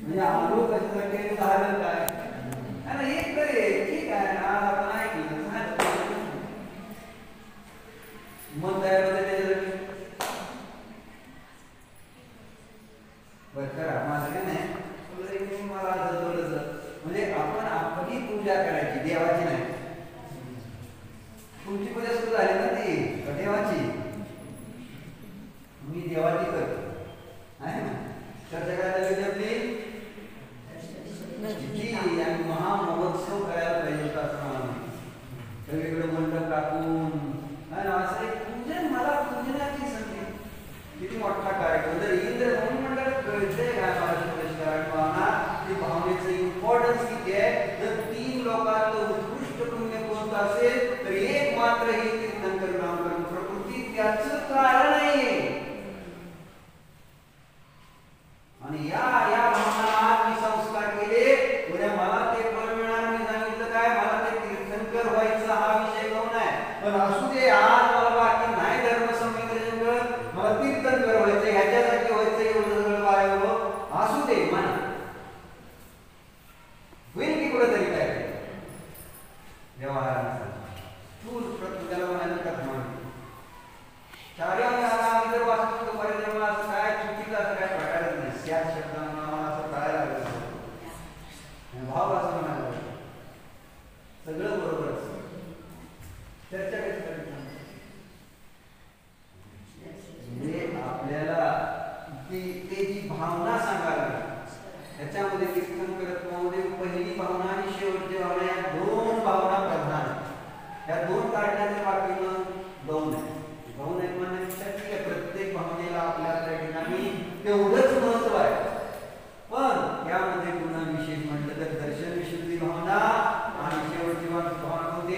म्हणजे आलो कशासाठी झालं काय आणि एक तरी ठीक आहे आज आपण ऐकलं मन तयार होते त्याच्यासाठी बरं करा माझं काय नाही मला म्हणजे आपण आपली पूजा करायची देवाची नाही. तुमची पूजा सुरू झाली ना ती देवाची मी देवाची करतो आहे ना चर्चा करायला आपली आणि महामहोत्सव करायला पाहिजे होता असं मला सगळीकडे मंडप टाकून असं एक पूजन मला पूजनाची संधी किती मोठा कार्यक्रम जर इंद्र म्हणून मंडळात कळतंय काय महाराष्ट्र ती भावनेचं इम्पॉर्टन्स किती आहे. जर 3 लोकांचं उत्कृष्ट पुण्य कोणतं असेल तर एक मात्र ही तीर्थंकर नामकरण प्रकृती त्याचं कारण आहे. आणि या भावना आज मी संस्कार केले उद्या मला ते फळ मिळणार. मी सांगितलं काय मला ते तीर्थंकर व्हायचा हा विषय घेऊन आहे पण असू दे आज मला बाकी नाही धर्म संमेलन कर मला तीर्थंकर व्हायचं ह्याच्यासाठी व्हायचं एवढं सगळं वाया असू दे म्हणा होईल की कुठंतरी काय व्यवहारानुसार तू त्याला म्हणायचं का म्हणून शाळेमध्ये आम्ही जर वाचतो तो पर्यंत असं काय चुकीचं असं काय प्रकारच नाही. त्याच शब्दांना मला असं कळायला लागलं भाव असं म्हणायला सगळं बरोबर असतं. चर्चा कशी करायची म्हणजे आपल्याला ते जी भावना सांगायला त्याच्यामध्ये तीर्थंकरत्वामध्ये पहिली भावना आणि शेवटची भावना या 2 भावना प्रधान या 2 काढण्याच्या बाकीनं गौण आहे. गौण आहे म्हणण्यापेक्षा ठीक आहे प्रत्येक भावनेला आपल्या ठिकाणी तेवढंच महत्व आहे पण यामध्ये पुन्हा विशेष म्हटलं तर दर्शन विशुद्धी भावना आणि शेवटची भावना कोणती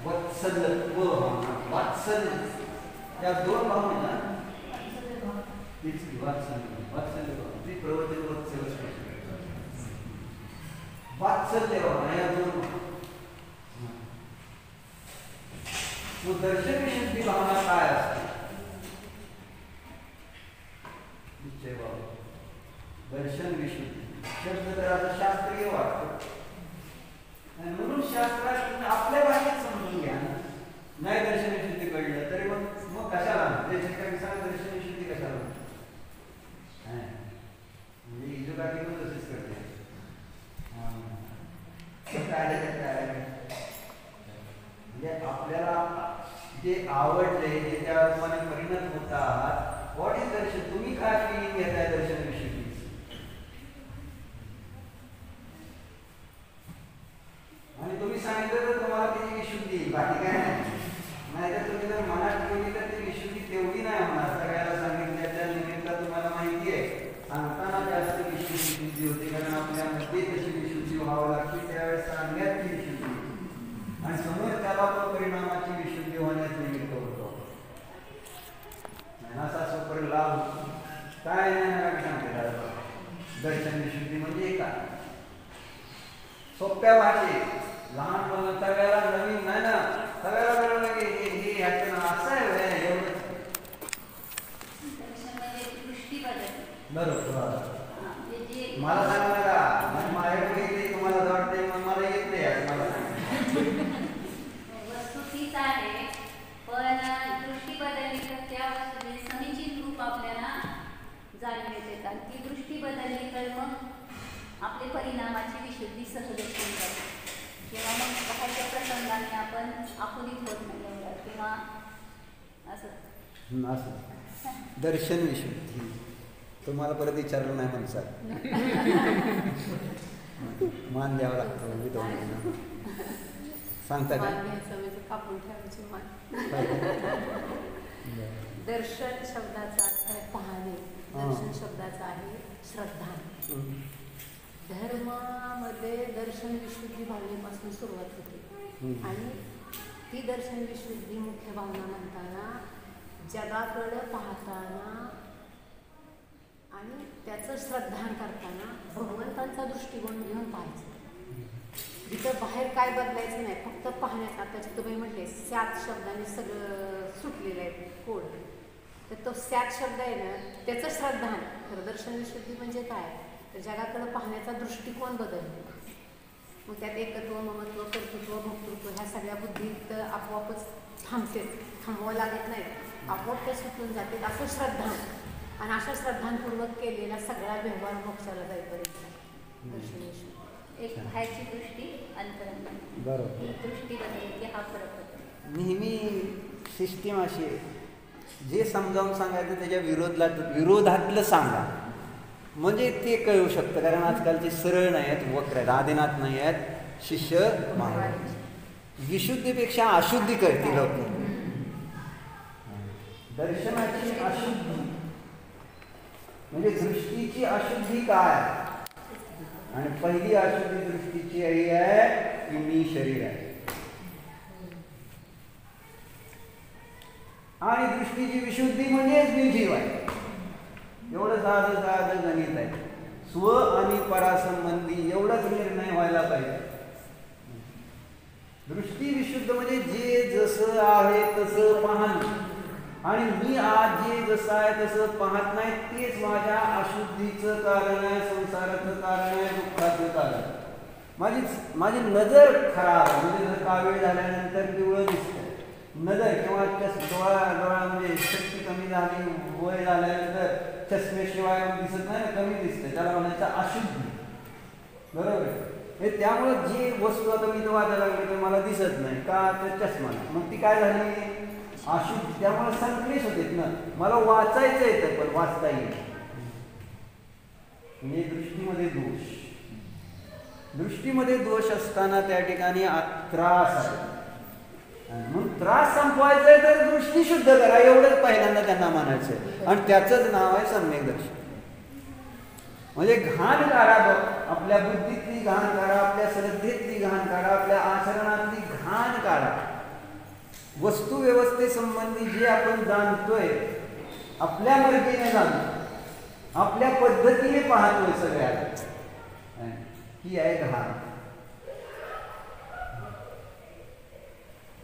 वत्सल्यत्व भावना वात्सल्य या 2 भावना तीच वात्सल्य प्रवचन वात्सल्य भावना या 2 दर्शन विशुद्धी भावना काय असते. निश्चय बाबा दर्शन विशुद्धी शब्द तर आता शास्त्रीय वाटतो म्हणून शास्त्रात आपल्या भाषेत समजून घ्या नाही दर्शन विशुद्धी कळलं तरी मग कशाला दर्शन विशुद्धी कशाला म्हणजे इजोगाठी पण तसेच करते म्हणजे आपल्याला जे आवडले जे त्या रूपाने परिणत होतात व्हॉट इज दर्शन तुम्ही काय फिलिंग घेताय दर्शन विषयी आणि तुम्ही सांगितलं तर तुम्हाला त्याची विशुद्धी बाकी काय नाही तर तुम्ही जर मनात ठेवली तर ती विशुद्धी तेवढी नाही होणार. सगळ्याला सांगितल्याच्या निमित्त तुम्हाला माहिती आहे सांगताना जास्त विशुद्धी होते कारण आपल्यामध्ये तशी विशुद्धी व्हावं लागते त्यावेळेस सांगण्यात ती विशुद्धी आणि समोर त्याला पण परिणामाची विशुद्धी होण्यास निमित्त होतो. असा सोपर लाभ काय नाही सांगते दर्शन विशुद्धी म्हणजे काय सोप्या भाषेत लहान मुलं सगळ्याला नवीन नाही ना सगळ्याला कळलं की हे ह्याचं नाव असं आहे एवढं बरोबर. मला सांगा का माझ्याकडे तुम्हाला वाटते मला येत नाही मला वस्तू तीच आहे पण दृष्टी बदलली तर त्या वस्तूचे समीचीन रूप आपल्याला जाणून येते आणि ती दृष्टी बदलली तर मग आपले परिणामाची विशुद्धी सहज होऊन जाते किंवा मग बाहेरच्या प्रसंगाने आपण आपुलीत होत नाही किंवा असं दर्शन विशुद्धी तुम्हाला परत विचारलं नाही म्हणसाल मान द्यावा लागतो विधवांना सांगता का कापून ठेवायची मान. दर्शन शब्दाचा अर्थ आहे पाहणे. दर्शन शब्दाचा आहे श्रद्धा. धर्मामध्ये दर्शन विशुद्धी भावनेपासून सुरुवात होते आणि ती दर्शन विशुद्धी मुख्य भावना म्हणताना जगाकडं पाहताना आणि त्याचं श्रद्धान करताना भगवंतांचा दृष्टिकोन घेऊन पाहायचं. जिथं बाहेर काय बदलायचं नाही फक्त पाहण्याचा. आता तुम्ही म्हटले 7 शब्दांनी सगळं सुटलेलं आहे कोड तर तो 7 शब्द आहे ना त्याचं श्रद्धान. खरं दर्शन विशुद्धी म्हणजे काय तर जगाकडे पाहण्याचा दृष्टिकोन बदलतो. मग त्यात एकत्व, ममत्व, कर्तृत्व, भोक्तृत्व ह्या सगळ्या बुद्धीत आपोआपच थांबते, थांबवावं लागत नाही, आपोआप ते सुटून जाते. असं श्रद्धा आणि अशा श्रद्धांपूर्वक केलेला सगळा व्यवहार मोक्षाला जाईपर्यंत दर्शन एक बाहेरची दृष्टी, अंतरंग बरोबर. ही दृष्टी बदलली की हा फरक होतो. नेहमी सिस्टीम अशी आहे, जे समजावून सांगायचं त्याच्या विरोधातलं सांगा म्हणजे ते कळू शकतं. कारण आजकालचे सरळ नाही आहेत, वक्र आहेत, आदिनाथ नाही आहेत, शिष्य महाराज. विशुद्धीपेक्षा अशुद्धी कळते लवकर. दर्शनाची अशुद्धी म्हणजे दृष्टीची अशुद्धी काय, आणि पहिली अशुद्धी दृष्टीची आई आहे की मी शरीर आहे. आणि दृष्टीची विशुद्धी म्हणजेच मी जीव आहे. एवढं साधं साधं गणित आहे. स्व आणि परासंबंधी एवढाच निर्णय व्हायला पाहिजे. दृष्टी विशुद्ध म्हणजे जे जसं आहे तसं पाहणं, आणि मी आज जे जसं आहे तसं पाहत नाही तेच माझ्या अशुद्धीचं कारण आहे, संसाराचं कारण आहे, दुःखाचं कारण. माझी नजर खराब आहे, म्हणजे जर कावीळ झाल्यानंतर पिवळं दिसतं नजर, किंवा डोळा म्हणजे शक्ती कमी झाली, वय झाल्यानंतर चष्म्याशिवाय दिसत नाही ना, कमी दिसतं, त्याला म्हणायचं अशुद्धी. बरोबर आहे. त्यामुळं जी वस्तू आता मी तो वाचायला लागली तर मला दिसत नाही का, तर चष्मा नाही, मग ती काय झाली अशुद्धी. त्यामुळे संक्लेश होते ना, मला वाचायचं येतं पण वाचता येईल. म्हणजे दृष्टीमध्ये दोष, दृष्टीमध्ये दोष असताना त्या ठिकाणी त्रास आहे. म्हणून त्रास संपवायचा आहे तर दृष्टी शुद्ध करा, एवढंच पहिल्यांदा त्यांना म्हणायचं. आणि त्याचंच नाव आहे सम्यक दर्शन. म्हणजे घाण काढा, आपल्या बुद्धीतली घाण काढा, आपल्या श्रद्धेतली घाण काढा, आपल्या आचरणातली घाण काढा. वस्तू व्यवस्थेसंबंधी जे आपण जाणतोय, आपल्या मर्जीने जाणतो, आपल्या पद्धतीने पाहतोय सगळ्याला, ही आहे घाण.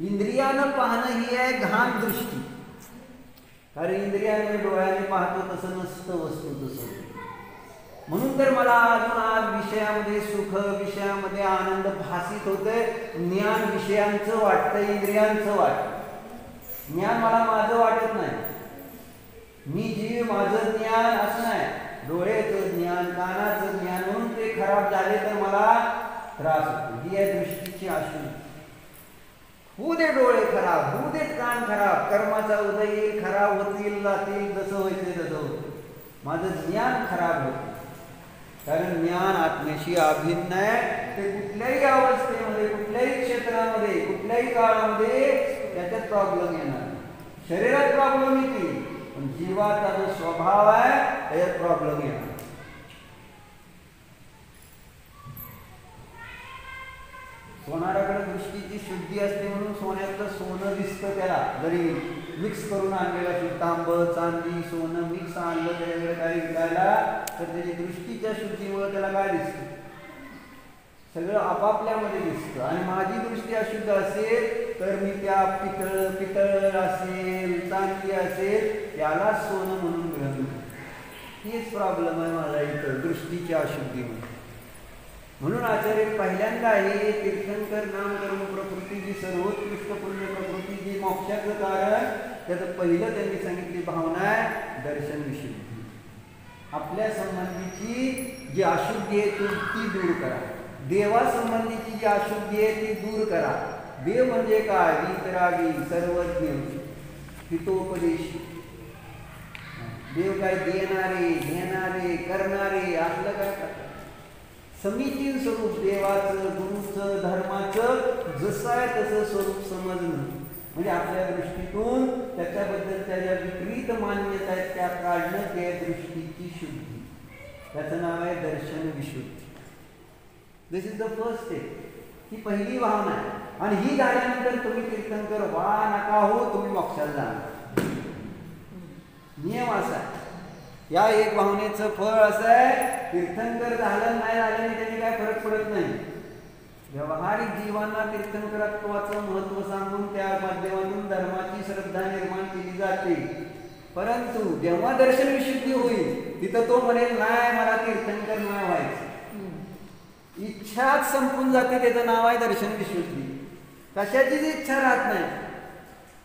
इंद्रियानं पाहणं ही आहे घाण दृष्टी. कारण इंद्रियाने डोळ्याने पाहतो तसं नसतं वस्तू तसं. म्हणून तर मला अजून आज विषयामध्ये सुख, विषयामध्ये आनंद भासित होतंय. ज्ञान विषयांचं वाटतं, इंद्रियांचं वाटतं. ज्ञान मला माझं वाटत नाही, मी जीव, माझं ज्ञान असं नाही. डोळ्याचं ज्ञान, कानाचं ज्ञान, म्हणून ते खराब झाले तर मला त्रास होतो. ही आहे दृष्टीची अशुद्धी. होऊ दे डोळे खराब, होऊ देत कान खराब, कर्माचा उदय येईल, खराब होतील, जातील, जसं व्हायचं तसं होतं. माझं ज्ञान खराब होतं. कारण ज्ञान आत्म्याशी अभिन्न आहे. ते कुठल्याही अवस्थेमध्ये, कुठल्याही क्षेत्रामध्ये, कुठल्याही काळामध्ये त्याच्यात प्रॉब्लेम येणार. शरीरात प्रॉब्लेम येतील, पण जीवाचा जो स्वभाव आहे त्याच्यात प्रॉब्लेम येणार. सोनाराकडे दृष्टीची शुद्धी असते म्हणून सोन्याचं सोनं दिसतं त्याला. जरी मिक्स करून आणलेला तांब, चांदी, सोनं मिक्स आणलं त्याच्याकडे काही विकायला तर त्याची दृष्टीच्या शुद्धीमुळे त्याला काय दिसतं, सगळं आपापल्यामध्ये दिसतं. आणि माझी दृष्टी अशुद्ध असेल तर मी त्या पितळ असेल, चांदी असेल, त्याला सोनं म्हणून ग्रहण करतो. हेच प्रॉब्लेम आहे माझा इथं दृष्टीच्या अशुद्धीमध्ये. म्हणून आचार्य पहिल्यांदा हे तीर्थंकर नाम कर्म प्रकृती, जी सर्वोत्कृष्ट पुण्य प्रकृती, जी मोक्षाचं कारण, त्याचं पहिलं त्यांनी सांगितली भावना आहे दर्शन विशुद्धी. आपल्या संबंधीची जी अशुद्धी आहे ती दूर करा. देवासंबंधीची जी अशुद्धी आहे ती दूर करा. देव म्हणजे काय, वितरागी, सर्वज्ञ, हितोपदेशी. देव काय देणारे, घेणारे, करणारे, असलं काय करतात. समीचीन स्वरूप देवाचं, गुरुचं, धर्माचं जसं आहे तसं स्वरूप समजणं, म्हणजे आपल्या दृष्टीतून त्याच्याबद्दल त्याच्या विपरीत मान्यता आहेत त्या काढणं, त्या दृष्टीची शुद्धी. त्याचं नाव आहे दर्शन विशुद्धी. दिस इज द फर्स्ट स्टेप. ही पहिली भावना आहे. आणि ही झाल्यानंतर तुम्ही तीर्थंकर व्हा नका हो, तुम्ही मोक्षाला जाणार. नियम असा आहे. या एक भावनेचं फळ असं आहे, तीर्थंकर झालं नाही झाल्याने त्याने काय फरक पडत नाही. व्यावहारिक जीवांना तीर्थंकरत्वाचं महत्त्व सांगून त्या माध्यमातून धर्माची श्रद्धा निर्माण केली जाते. परंतु जेव्हा दर्शन विशुद्धी होईल तिथं तो म्हणेल नाही मला तीर्थंकर नाही इच्छाच संपून जाते, त्याचं नाव आहे दर्शन विशुद्धी. कशाचीच इच्छा राहत नाही,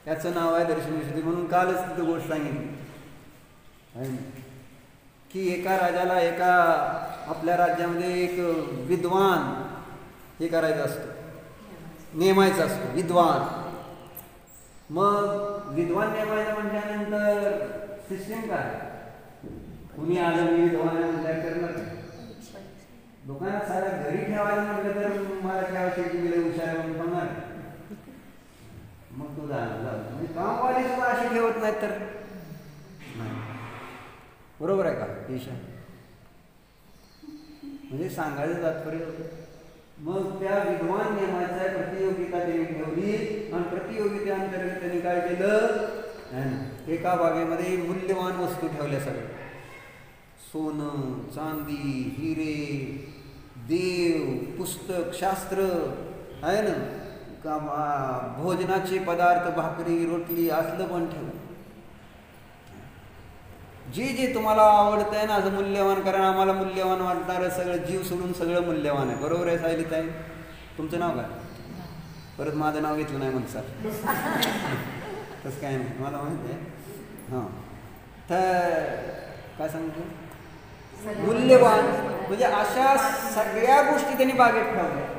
त्याचं नाव आहे दर्शन विशुद्धी. म्हणून कालच तिथं गोष्ट सांगितली की एका राजाला एका आपल्या राज्यामध्ये एक विद्वान हे करायचं असतो, नेमायचा असतो विद्वान. मग विद्वान नेमायचं म्हटल्यानंतर सिस्टीम काय, कुणी आलं मी विद्वान म्हटल्या करणार काय, दुकानात सारा घरी ठेवायला म्हटलं तर मला ठेवायची गेले हुशार म्हणून म्हणणार, मग तू झालं म्हणजे कामवाले सुद्धा अशी ठेवत नाहीत तर बरोबर आहे का ईशा? म्हणजे सांगायचं तात्पर्य. मग त्या विद्वान नियमाच्या प्रतियोगिता त्यांनी ठेवली आणि प्रतियोगितेअंतर्गत त्यांनी काय केलं, एका बागेमध्ये मूल्यवान वस्तू ठेवल्या सगळ्या, सोनं चांदी हिरे देव पुस्तक शास्त्र आहे ना, का भोजनाचे पदार्थ भाकरी रोटली असलं पण ठेवलं. जे जे तुम्हाला आवडतंय ना असं मूल्यवान, कारण आम्हाला मूल्यवान वाटणारं सगळं जीव सोडून सगळं मूल्यवान आहे. बरोबर आहे सायली ताई? तुमचं नाव काय? परत माझं नाव घेतलं नाही म्हणत सर. तसं काय नाही, मला माहिती आहे. हां, तर काय सांगतो, मूल्यवान म्हणजे अशा सगळ्या गोष्टी त्यांनी बागेत ठेवल्या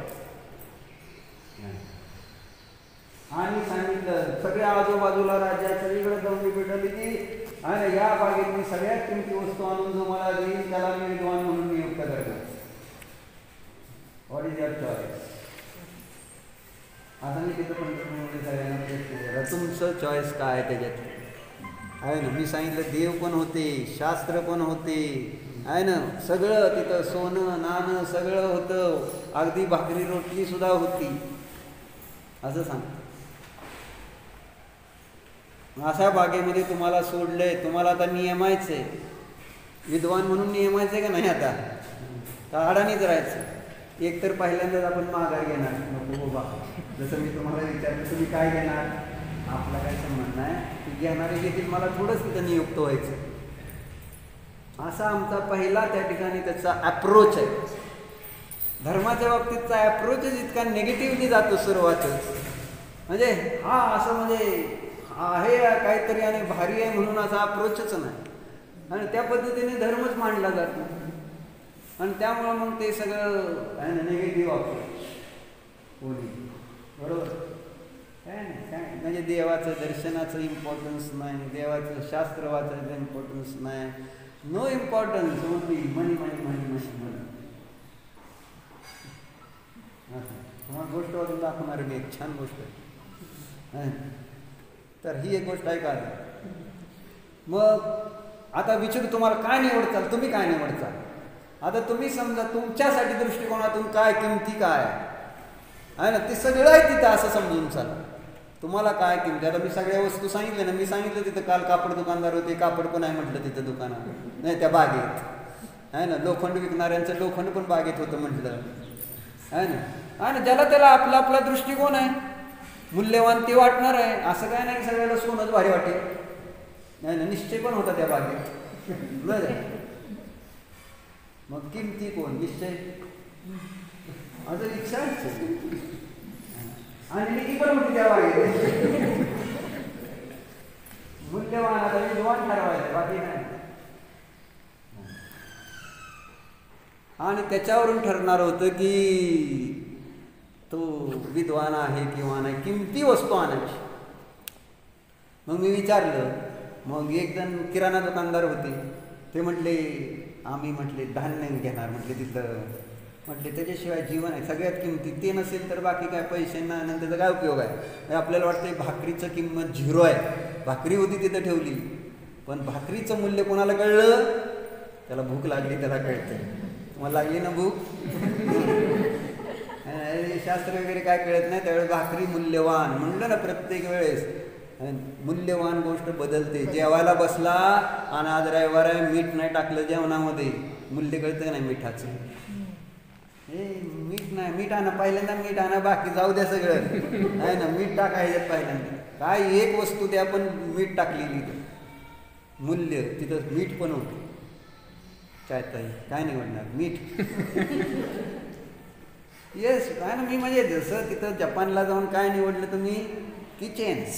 आणि सांगितलं सगळ्या आजूबाजूला राज्यात सगळीकडे दौंडी पेटवली की आणि या बागेत मी सगळ्यात किमती वस्तू आणून जो मला देईल त्याला मी विद्वान म्हणून नियुक्त करणार. What is your choice? आता मी तिथं पण सगळ्यांना प्रश्न केला, तुमचं चॉईस काय त्याच्यात आहे ना? मी सांगितलं देव पण होते, शास्त्र पण होते आहे ना, सगळं तिथं सोनं नाणं सगळं होतं, अगदी भाकरी रोटली सुद्धा होती असं सांग. अशा बागेमध्ये तुम्हाला सोडलंय, तुम्हाला आता नियमायचंय, विद्वान म्हणून नियमायचंय का नाही? आता का अडाणीच राहायचं? एक तर पहिल्यांदाच आपण माघार घेणार, नको बाबा, जसं मी तुम्हाला विचारलं तुम्ही काय घेणार, आपला काय संबंध नाही, की घेणारे घेतील, मला थोडंच तिथं नियुक्त व्हायचं. असा आमचा पहिला त्या ठिकाणी त्याचा अप्रोच आहे. धर्माच्या बाबतीतचा अप्रोचच इतका निगेटिव्हली जातो सुरुवातच, म्हणजे हा असं म्हणजे आहे काहीतरी आणि भारी आहे म्हणून असा अप्रोचच नाही, आणि त्या पद्धतीने धर्मच मांडला जातो आणि त्यामुळं मग ते सगळं निगेटिव्ह अप्रोच होईल. बरोबर काय नाही, काय म्हणजे देवाचं दर्शनाचं इम्पॉर्टन्स नाही, देवाचं शास्त्र वाचायचं इम्पॉर्टन्स नाही, नो इम्पॉर्टन्स, ओनली मनी मनी मनी मनी मनी. तुम्हाला गोष्ट वाचून दाखवणार मी, एक छान गोष्ट आहे. तर ही एक गोष्ट आहे का? मग आता विचारू तुम्हाला काय निवडचाल, तुम्ही काय निवडचाल? आता तुम्ही समजा तुमच्यासाठी दृष्टिकोनातून काय किमती काय आहे ना, ते सगळं आहे तिथं असं समजून चाल. तुम्हाला काय किमती, आता मी सगळ्या वस्तू सांगितल्या ना, मी सांगितलं तिथं काल कापड दुकानदार होते, कापड पण आहे म्हटलं तिथं दुकानात नाही, त्या बागेत आहे ना, लोखंड विकणाऱ्यांचं लोखंड पण बागेत होतं म्हटलं आहे ना. आणि ज्याला त्याला आपला आपला दृष्टिकोन आहे, मूल्यवान ते वाटणार आहे. असं काय नाही की सगळ्याला सोनंच भारी वाटेल, नाही ना, निश्चय पण होता त्या बागेत बरं. मग किमती कोण निश्चय असं विचारायचं, आणि निधी पण होती त्या बागेत. मूल्यवान आता विद्वान ठरवायचं, बाकी नाही. आणि त्याच्यावरून ठरणार होतं की तो विद्वान आहे किंवा नाही, किमती वस्तू आणायची. मग मी विचारलं, मग एक जण किराणा दुकानदार होते, ते म्हटले आम्ही म्हटले धान्य घेणार, म्हटले तिथं म्हटले त्याच्याशिवाय जीवन आहे, सगळ्यात किमती ते नसेल तर बाकी काय पैसे नाही, त्याचा काय उपयोग आहे. आपल्याला वाटतं भाकरीचं किंमत 0 आहे, भाकरी होती तिथं ठेवली, पण भाकरीचं मूल्य कोणाला कळलं? त्याला भूक लागली त्याला कळतं. तुम्हाला लागली ना भूक? शास्त्र वगैरे काय कळत नाही, त्यावेळेस भाकरी मूल्यवान म्हणलं ना. प्रत्येक वेळेस मूल्यवान गोष्ट बदलते. जेवायला बसला आणि आज रविवार आहे, मीठ नाही टाकलं जेवणामध्ये, मूल्य कळतं नाही मिठाचं. मीठ नाही, मीठ आणा पहिल्यांदा, मीठ आणा, बाकी जाऊ द्या सगळं आहे ना, मीठ टाकायचं पहिल्यांदा. काय एक वस्तू द्या पण मीठ टाकलेली, मूल्य तिथं मीठ पण होतं. काय निवडणार मीठ? येस काय ना, मी म्हणजे जसं तिथं जपानला जाऊन काय निवडलं तुम्ही, किचेन्स,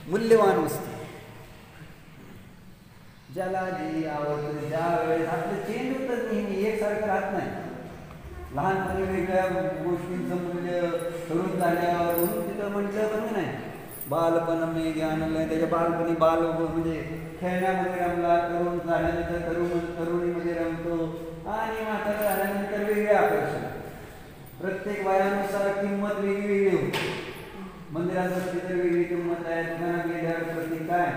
मूल्यवान वस्तू, ज्याला जी आवडतं ज्या वेळेस आपलं चेंज होतं, नेहमी एकसारखं राहत नाही. लहानपणी वेगळ्या गोष्टींचं मूल्य तरुण झाल्यावर, म्हणून तिथं म्हटलं पण नाही बालपण मी ज्ञानलय, त्याच्या बालपणी बाल म्हणजे खेळण्यामध्ये रमला, तरुण झाल्यानंतर तरुणीमध्ये रमतो, आणि म्हातारा झाल्यानंतर वेगळे आकर्षण. प्रत्येक वयानुसार किंमत वेगळी होती. मंदिरात असली तर वेगळी किंमत आहे, दुकानात गेल्यावर प्रत्येक काय,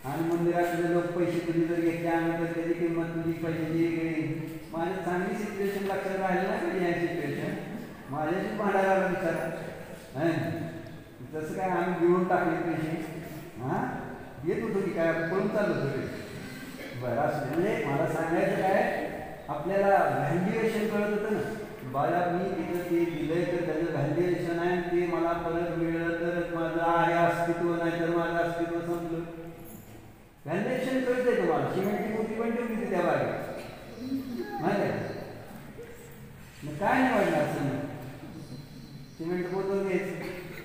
आणि मंदिरातले लोक पैसे तुझी जर घेतले आणि तर त्याची किंमत तुझी पैशाची वेगळी. माझी चांगली सिच्युएशन लक्षात राहिलं ना कधी, या सिच्युएशन माझ्याशी भांडायला विचारा, जसं काय आम्ही घेऊन टाकले पैसे, हां येत होतो की काय, पळून चालू होतो ते. बरं असं म्हणजे मला सांगायचं काय, आपल्याला व्हॅल्युएशन कळत होतं ना, बाळा मी तिथं ते दिलंय तर त्याचं व्हॅल्युएशन आहे, ते मला परत मिळलं तर माझं आहे अस्तित्व, नाही तर माझं अस्तित्व संपलं. व्हॅल्युएशन कळतंय तुम्हाला. सिमेंटची मोठी पण ठेवली त्या बाहेर माहिती आहे, मग काय नाही वाटलं असं नाही, सिमेंट बोतल घ्यायची,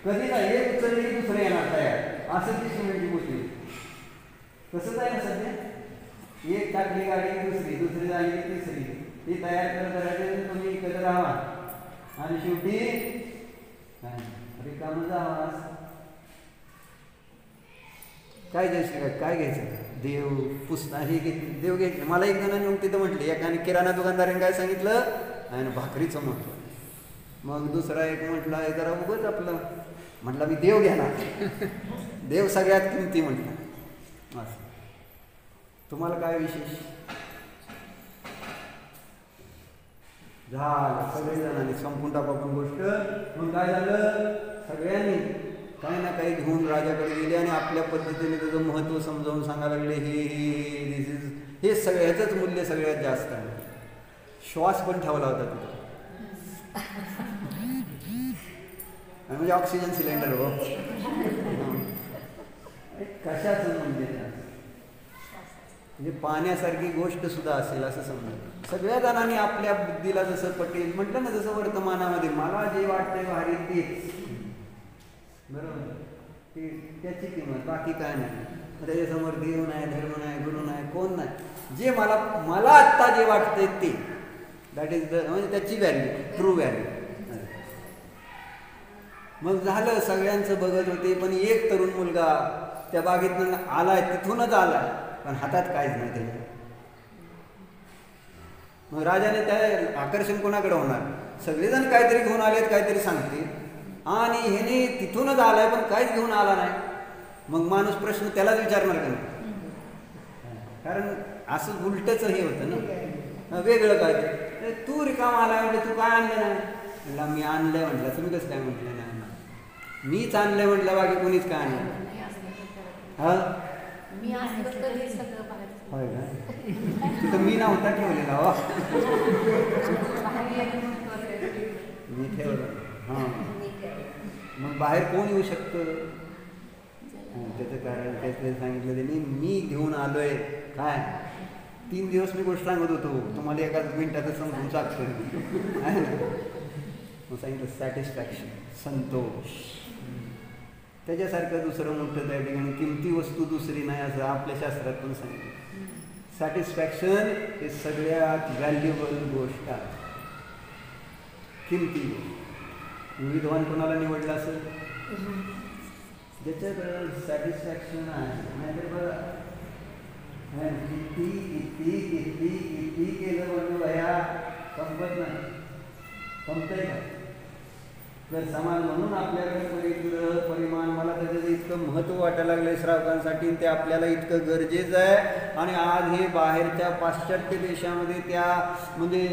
कधी नाही एक उचलली दुसरं येणार तयार, असं ती सिमेंटची बोतल. तसंच आहे ना सध्या, एक टाकली गाडी दुसरी, दुसरी झाली की तिसरी, ती तयार करायची, तुम्ही इकडे राहा आणि शेवटी रिकामं जावा. काय घ्यायचं, काय घ्यायचं, देव पुसता हे घेतलं, देव घ्यायचं. मला एक जणांनी मग तिथं म्हटले, एकाने किराणा दुकानदाराने काय सांगितलं, आणि भाकरीचं महत्व. मग दुसरा एक म्हटलं हे जरा उगच आपलं, म्हटलं मी देव घेणार, देव सगळ्यात किमती म्हटलं. असं तुम्हाला काय विशेष झालं, सगळेजणांनी संपून टाकून गोष्ट. मग काय झालं, सगळ्यांनी काही ना काही घेऊन राजाकडे गेले आणि आपल्या पद्धतीने त्याचं महत्त्व समजावून सांगायला लागले, हे सगळं ह्याचंच मूल्य सगळ्यात जास्त आहे. श्वास पण ठेवला होता तिथं, म्हणजे ऑक्सिजन सिलेंडर हो, कशाचं म्हणजे पाण्यासारखी गोष्ट सुद्धा असेल असं समजा. सगळ्या जणांनी आपल्या बुद्धीला जसं पटेल, म्हटलं ना जसं वर्तमानामध्ये मला जे वाटतंय भारी तेच बरोबर, ते त्याची किंमत, बाकी काय नाही. त्याच्यासमोर देव नाही, धर्म नाही, गुरु नाही, कोण नाही. जे मला आत्ता जे वाटतंय ते, दॅट इज द, म्हणजे त्याची व्हॅल्यू, ट्रू व्हॅल्यू. मग झालं, सगळ्यांचं बघत होते, पण एक तरुण मुलगा त्या बागेतनं आलाय, तिथूनच आलाय, पण हातात काहीच नाही त्याच्या. मग राजाने त्या आकर्षण कोणाकडे होणार, सगळेजण काहीतरी घेऊन आलेत, काहीतरी सांगते, आणि ह्याने तिथूनच आलाय पण काहीच घेऊन आला नाही. मग माणूस प्रश्न त्यालाच विचारणार का, कारण असं उलटच हे होतं ना, वेगळं काय, तू रिकामा आलाय म्हणजे तू काय आणलं नाही, म्हटलं मी आणलंय. म्हटलं तुम्ही कसं काय म्हटलं नाही, मीच आणलंय म्हटलं, बाकी कोणीच काय आणलं. हा होय का, तिथं मी नव्हता ठेवलेला हो, मी ठेवलं. हां मग बाहेर कोण येऊ शकतं, त्याचं कारण त्याचं सांगितलं त्यांनी, मी घेऊन आलोय काय. 3 दिवस मी गोष्ट सांगत होतो, तुम्हाला एकाच मिनिटातच समजून सांगतो. मग सांगितलं सॅटिस्फॅक्शन, संतोष, त्याच्यासारखं दुसरं मोठं त्या ठिकाणी किमती वस्तू दुसरी नाही असं आपल्या शास्त्रात पण सांगितलं. सॅटिस्फॅक्शन हे सगळ्यात व्हॅल्युएबल गोष्ट आहे, किमती. विद्वान कोणाला निवडलं असेल ज्याच्यात सॅटिस्फॅक्शन आहे, नाहीतर बघा किती किती किती किती केलं म्हणजे वया संपत नाही, संपतंय का. तर समाज म्हणून आपल्याकडे परिग्रह परिमाण, मला त्याचं इतकं महत्त्व वाटायला लागलं श्रावकांसाठी, ते आपल्याला इतकं गरजेचं आहे. आणि आज हे बाहेरच्या पाश्चात्य देशामध्ये त्या म्हणजे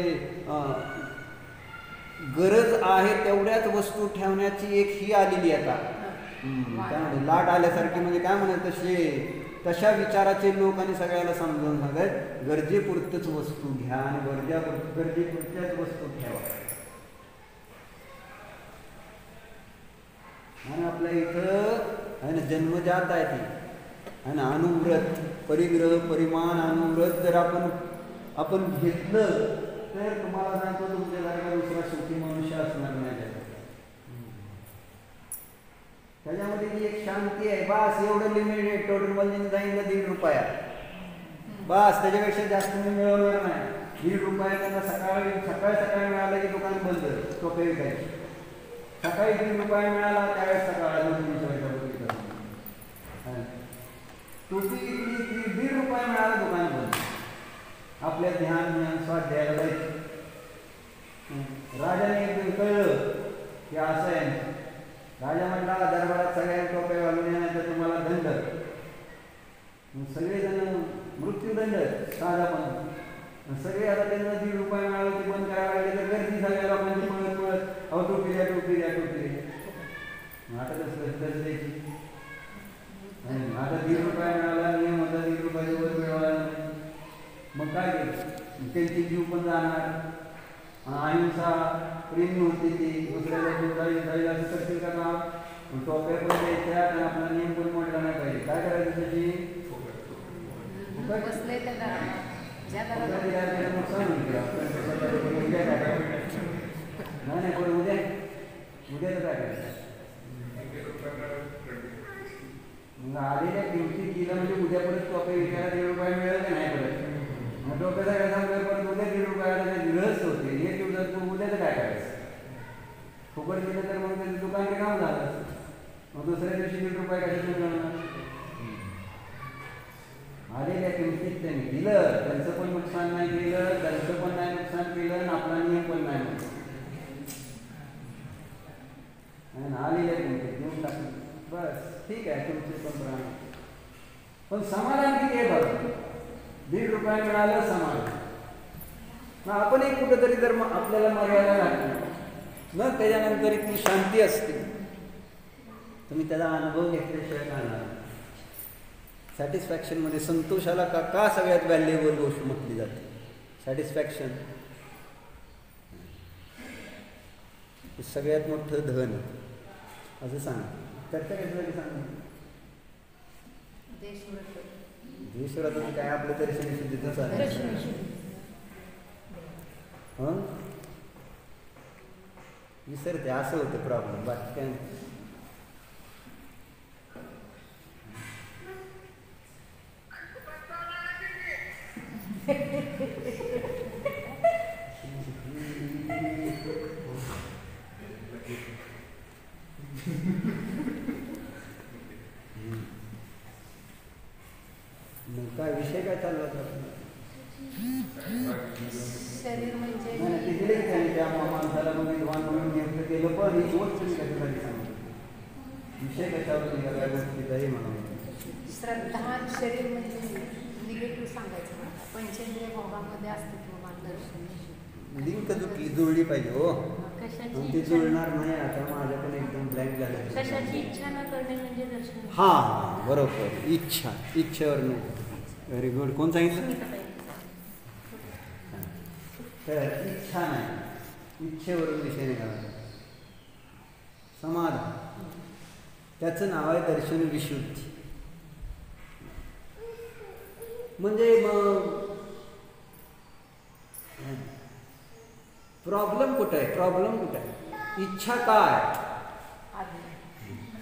गरज आहे तेवढ्याच वस्तू ठेवण्याची एक ही आलेली आता, काय म्हणजे लाट आल्यासारखी, म्हणजे काय म्हणत तशा विचाराचे लोक, आणि सगळ्याला समजावून सांगत गरजेपुरतच वस्तू घ्या आणि गरजेपुरत्याच वस्तू ठेवा. आणि आपल्या इथं आहे ना जन्मजात आहे ती, आहे ना अनुव्रत, परिग्रह परिमाण अनुव्रत जर आपण घेतलं तर तुम्हाला सांगतो तुमच्यासारखा दुसरा सुखी मनुष्य असणार नाही जगात. त्याच्यामध्ये जी एक शांती आहे, बास एवढं लिमिट आहे. टोटल बंदीने सांगितलं ₹1.5. बास त्याच्यापेक्षा जास्त मी मिळवणार नाही. ₹1.5 त्यांना सकाळी मिळालं की दुकान बंद, टोपे विकायचे. सकाळी ₹1.5 मिळाला त्यावेळेस सकाळ टोपी विकली ₹1.5 मिळाला दुकान बंद. आपल्या ध्यान स्वाध्यायाला जायचं. राजाने एकदम कळलं की असं आहे. राजा म्हटला दरबारात सगळ्या टोप्या घालून येण्याचं तुम्हाला दंड. सगळेजण मृत्यूदंड साधा पण सगळे आता त्यांना ₹1.5 मिळालं ते बंद करायला लागले तर गर्दी सगळ्या लोकांची पळत अहो टोपी द्या. आता कसं द्यायची. आता ₹1.5 मिळाला नियम होता ₹1 वर मिळवला नाही. मग काय केलं त्यांची जीव पण जाणार. अहिंसा प्रेमी होती ती दुसऱ्याला जीव जाईल असं करतील का काम. टोप्या पण द्यायच्या आणि आपला नियम पण मोडला नाही पाहिजे. काय करायचं त्याची नुकसान नाही पण उद्याच काय करायचं. मग आलेल्या किमती दिलं म्हणजे उद्या परत टोप्या विकायला ₹1.5 मिळेल का नाही परत. मग टोप्याचा काय सांगतो परत उद्या ₹1.5 गृहस्थ होते. एक दिवसात तू उद्याचं काय करायचं. फुकट गेलं तर मग त्याचं दुकान ते काम झालं. मग दुसऱ्या दिवशी ₹1.5 कशातून मिळणार. आलेल्या किमतीत त्यांनी दिलं, त्यांचं पण नुकसान नाही केलं, त्यांचं पण नाही नुकसान केलं आणि आपला नियम पण नाही. आलेल्या किमतीत देऊन टाकलं बस ठीक आहे तुमचे पण प्राण. पण समाधान किती आहे बघा. ₹1.5 मिळालं समाधान. मग आपण एक कुठंतरी जर आपल्याला मर्यादा लागली न त्याच्यानंतर इतकी शांती असते. तुम्ही त्याचा अनुभव घेतल्याशिवाय काढणार. सॅटिस्फॅक्शनमध्ये संतोषाला का सगळ्यात व्हॅल्युएबल गोष्ट म्हटली जाते. सॅटिस्फॅक्शन हे सगळ्यात मोठं धन असं सांगा. चर्चा कशासाठी सांगा. देशव्रत काय आपलं तरी शनिशुद्धीचं चालेल. विसरते असं होतं प्रॉब्लेम. बाकी काय काय विषय काय चालला होता. शरीर म्हणजे त्या माणसाला विद्वान म्हणून नियुक्त केलं पण ही गोष्ट मी कशासाठी सांगतो. विषय कशावर निघाला गोष्टीचाही म्हणून श्रद्धा. शरीर म्हणजे निगेटिव्ह सांगायचं ना. पंचेंद्रिय भोगामध्ये अस्तित्वमान दर्शन लिंक जुळली पाहिजे. हो ती जुळणार नाही. आता माझ्याकडे एकदम ब्लँक झालं. कशाची इच्छा न करणे म्हणजे दर्शन. हां बरोबर. इच्छेवर नाही. Very good. कोण सांगितलं. तर इच्छा नाही. इच्छेवरून विषय निघाला. समाधान त्याचं नाव आहे दर्शन विशुद्धी. म्हणजे मग प्रॉब्लेम कुठं आहे. इच्छा काय.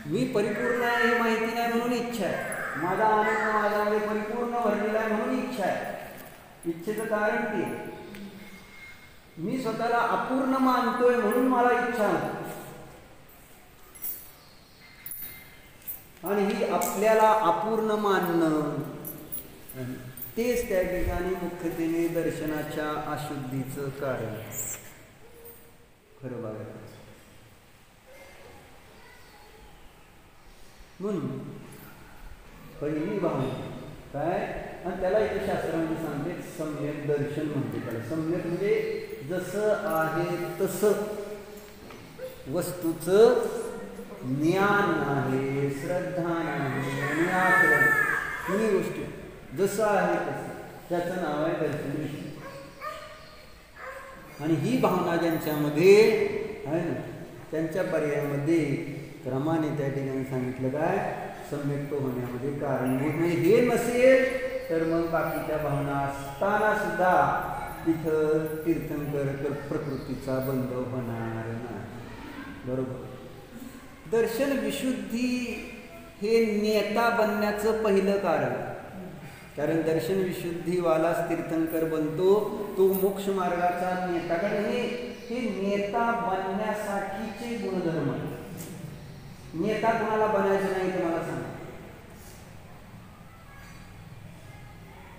मी परिपूर्ण आहे हे माहिती नाही म्हणून इच्छा आहे. माझा आनंद माझ्यामध्ये परिपूर्ण भरलेला आहे म्हणून इच्छा आहे. इच्छेचं कारण ते मी स्वतःला अपूर्ण मानतोय म्हणून मला इच्छा होती. आणि ही आपल्याला अपूर्ण मानणं तेच त्या ठिकाणी मुख्यतेने दर्शनाच्या अशुद्धीचं कारण. खरं बघायचं म्हणून पहिली भावना काय. आणि त्याला इथे शास्त्रामध्ये सांगते सम्यक दर्शन म्हणते. त्याला सम्यक म्हणजे जसं आहे तसं वस्तूचं ज्ञान आहे, श्रद्धा आहे आणि आचरण. तिन्ही गोष्टी जसं आहे तसं त्याचं नाव आहे दर्शन. आणि ही भावना ज्यांच्यामध्ये आहे ना त्यांच्या पर्यायामध्ये क्रमाने त्या ठिकाणी सांगितलं काय सम्यक्त होण्यामध्ये कारणभूत नाही. हे नसेल तर मग बाकीच्या भावना असताना सुद्धा तिथं तीर्थंकर प्रकृतीचा बंध होणार नाही. बरोबर. दर्शन विशुद्धी हे नेता बनण्याचं पहिलं कारण. कारण दर्शन विशुद्धीवालाच तीर्थंकर बनतो, तो मोक्ष मार्गाचा नेता. कारण हे नेता बनण्यासाठीचे गुणधर्म आहेत. नेता कोणाला बनायचं नाही ते मला सांगा.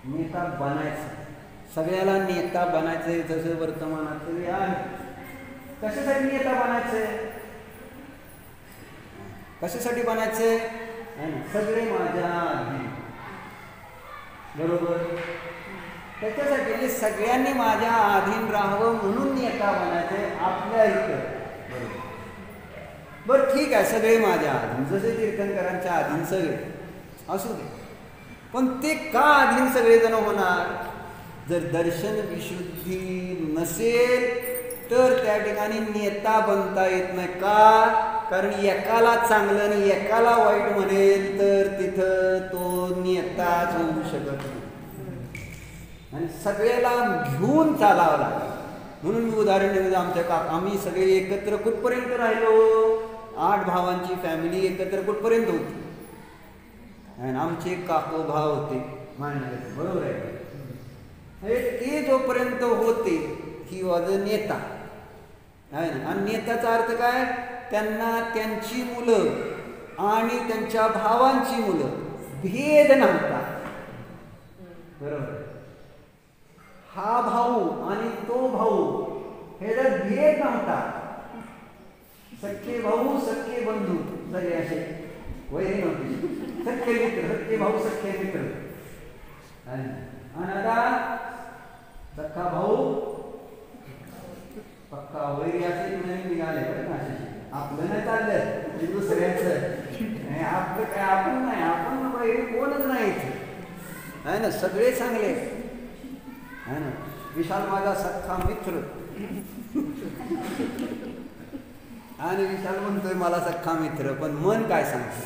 नेता बनायचं, सगळ्याला नेता बनायचंय. जसं वर्तमानात तरी आहे. कशासाठी नेता बनायचंय? कशासाठी बनायचंय? सगळे माझ्या अधीन. बरोबर. त्याच्यासाठी सगळ्यांनी माझ्या अधीन राहावं म्हणून नेता बनायचंय आपल्या इथं. बरोबर. बरं ठीक आहे, सगळे माझ्या अधीन, जसे तीर्थंकरांच्या अधीन सगळे असू दे. पण ते का अधीन सगळेजण होणार? जर दर्शन विशुद्धी नसेल तर त्या ठिकाणी नेता बनता येत नाही. का? कारण एकाला चांगलं आणि एकाला वाईट म्हणेल तर तिथं तो नेताच होऊ शकत नाही. आणि सगळ्याला घेऊन चालावं लागतं. म्हणून मी उदाहरण देतो. आमच्या आम्ही सगळे एकत्र कुठपर्यंत राहिलो? 8 भावांची फॅमिली एकत्र कुठपर्यंत होती? आणि आमचे काकोभाव होते मानणारे. बरोबर आहे. ते जोपर्यंत होते ही वॉज अ नेता. आणि नेत्याचा अर्थ काय? त्यांना त्यांची मुलं आणि त्यांच्या भावांची मुलं भेद नव्हता. बरोबर. हा भाऊ आणि तो भाऊ हे जर भेद नव्हता. सख्खे भाऊ सख्खे बंधू सगळे असे वैरी नव्हते. सख्खे मित्र, सख्खे भाऊ सख्खे मित्र. आणि आता सख्खा भाऊ पक्का वैरी असे नवीन निघाले. आपलं नाही चाललं, दुसऱ्याचं. आपलं काय? आपण नाही, आपण वैरी कोणच नाही आहे ना. सगळे चांगले आहे ना. विशाल माझा सख्खा मित्र आणि विशाल म्हणतोय मला सख्खा मित्र. पण मन काय सांगतो?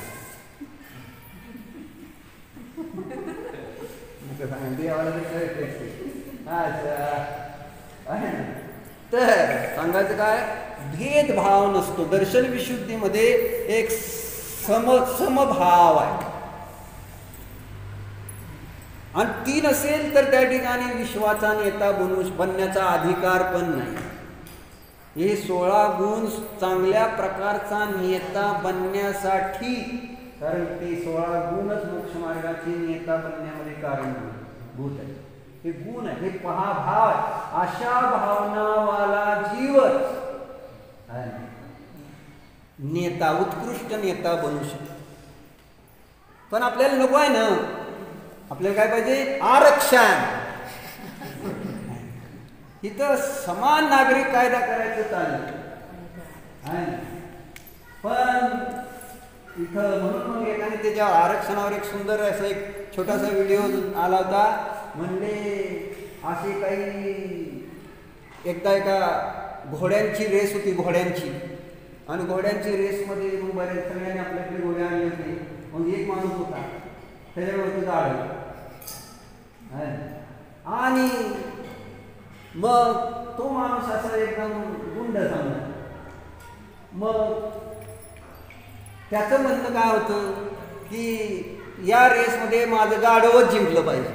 तर सांगायचं काय? भेदभाव नसतो. दर्शन विशुद्धीमध्ये एक समभाव आहे. आणि ती नसेल तर त्या ठिकाणी विश्वाचा नेता बनण्याचा अधिकार पण नाही. हे 16 गुण चांगल्या प्रकारचा नेता बनण्यासाठी, कारण ते 16 गुणच मोक्ष मार्गाचे नेता बनण्यामध्ये कारणीभूत आहे. हे गुण आहे, हे पहा भाव आहे. अशा भावनावाला जीवच नेता, उत्कृष्ट नेता बनू शकतो. पण आपल्याला नको आहे ना. आपल्याला काय पाहिजे? आरक्षण. इथं समान नागरिक कायदा करायचं चाललं. पण इथं म्हणून मग एकाने त्याच्या आरक्षणावर एक सुंदर असं एक छोटासा व्हिडिओ आला होता. म्हणले असे काही एकदा एका घोड्यांची रेस होती, घोड्यांची. आणि घोड्यांची रेसमध्ये मग बऱ्याच सगळ्यांनी आपल्याकडे घोडे आणले होते. मग एक माणूस होता, त्याच्यावरती जाड आणि मग तो माणूस असा एकदम गुंड समजा. मग त्याचं म्हणणं काय होतं की या रेसमध्ये माझं गाढवच जिंकलं पाहिजे.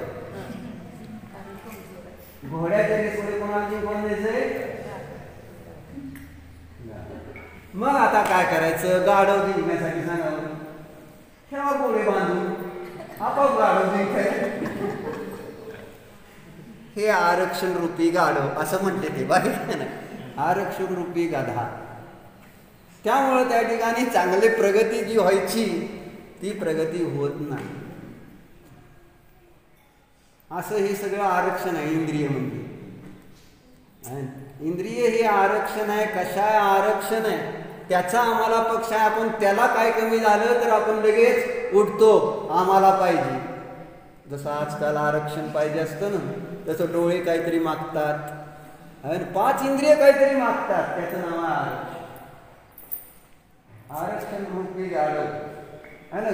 घोड्याच्या रेसमध्ये कोणाला जिंकून द्यायचंय? मग आता काय करायचं? गाढव जिंकण्यासाठी सांगावं, ठेवा घोडे बांधून, आपोआप गाढव जिंकायचं. हे आरक्षण रूपी गाढव असं म्हणते ते. बघितलं ना, आरक्षण रूपी गाधा. त्यामुळं त्या ठिकाणी चांगली प्रगती जी व्हायची ती प्रगती होत नाही. असं हे सगळं आरक्षण आहे. इंद्रिय म्हणजे इंद्रिय हे आरक्षण आहे. कशा आरक्षण आहे? त्याचा आम्हाला पक्ष आहे. आपण त्याला काय कमी झालं तर आपण लगेच उठतो, आम्हाला पाहिजे. जसं आजकाल आरक्षण पाहिजे असतं ना, तसं डोळे काहीतरी मागतात आणि 5 इंद्रिय काहीतरी मागतात. त्याचं नाव आहे आरक्षण. आरक्षण रूपी गाढव आहे ना.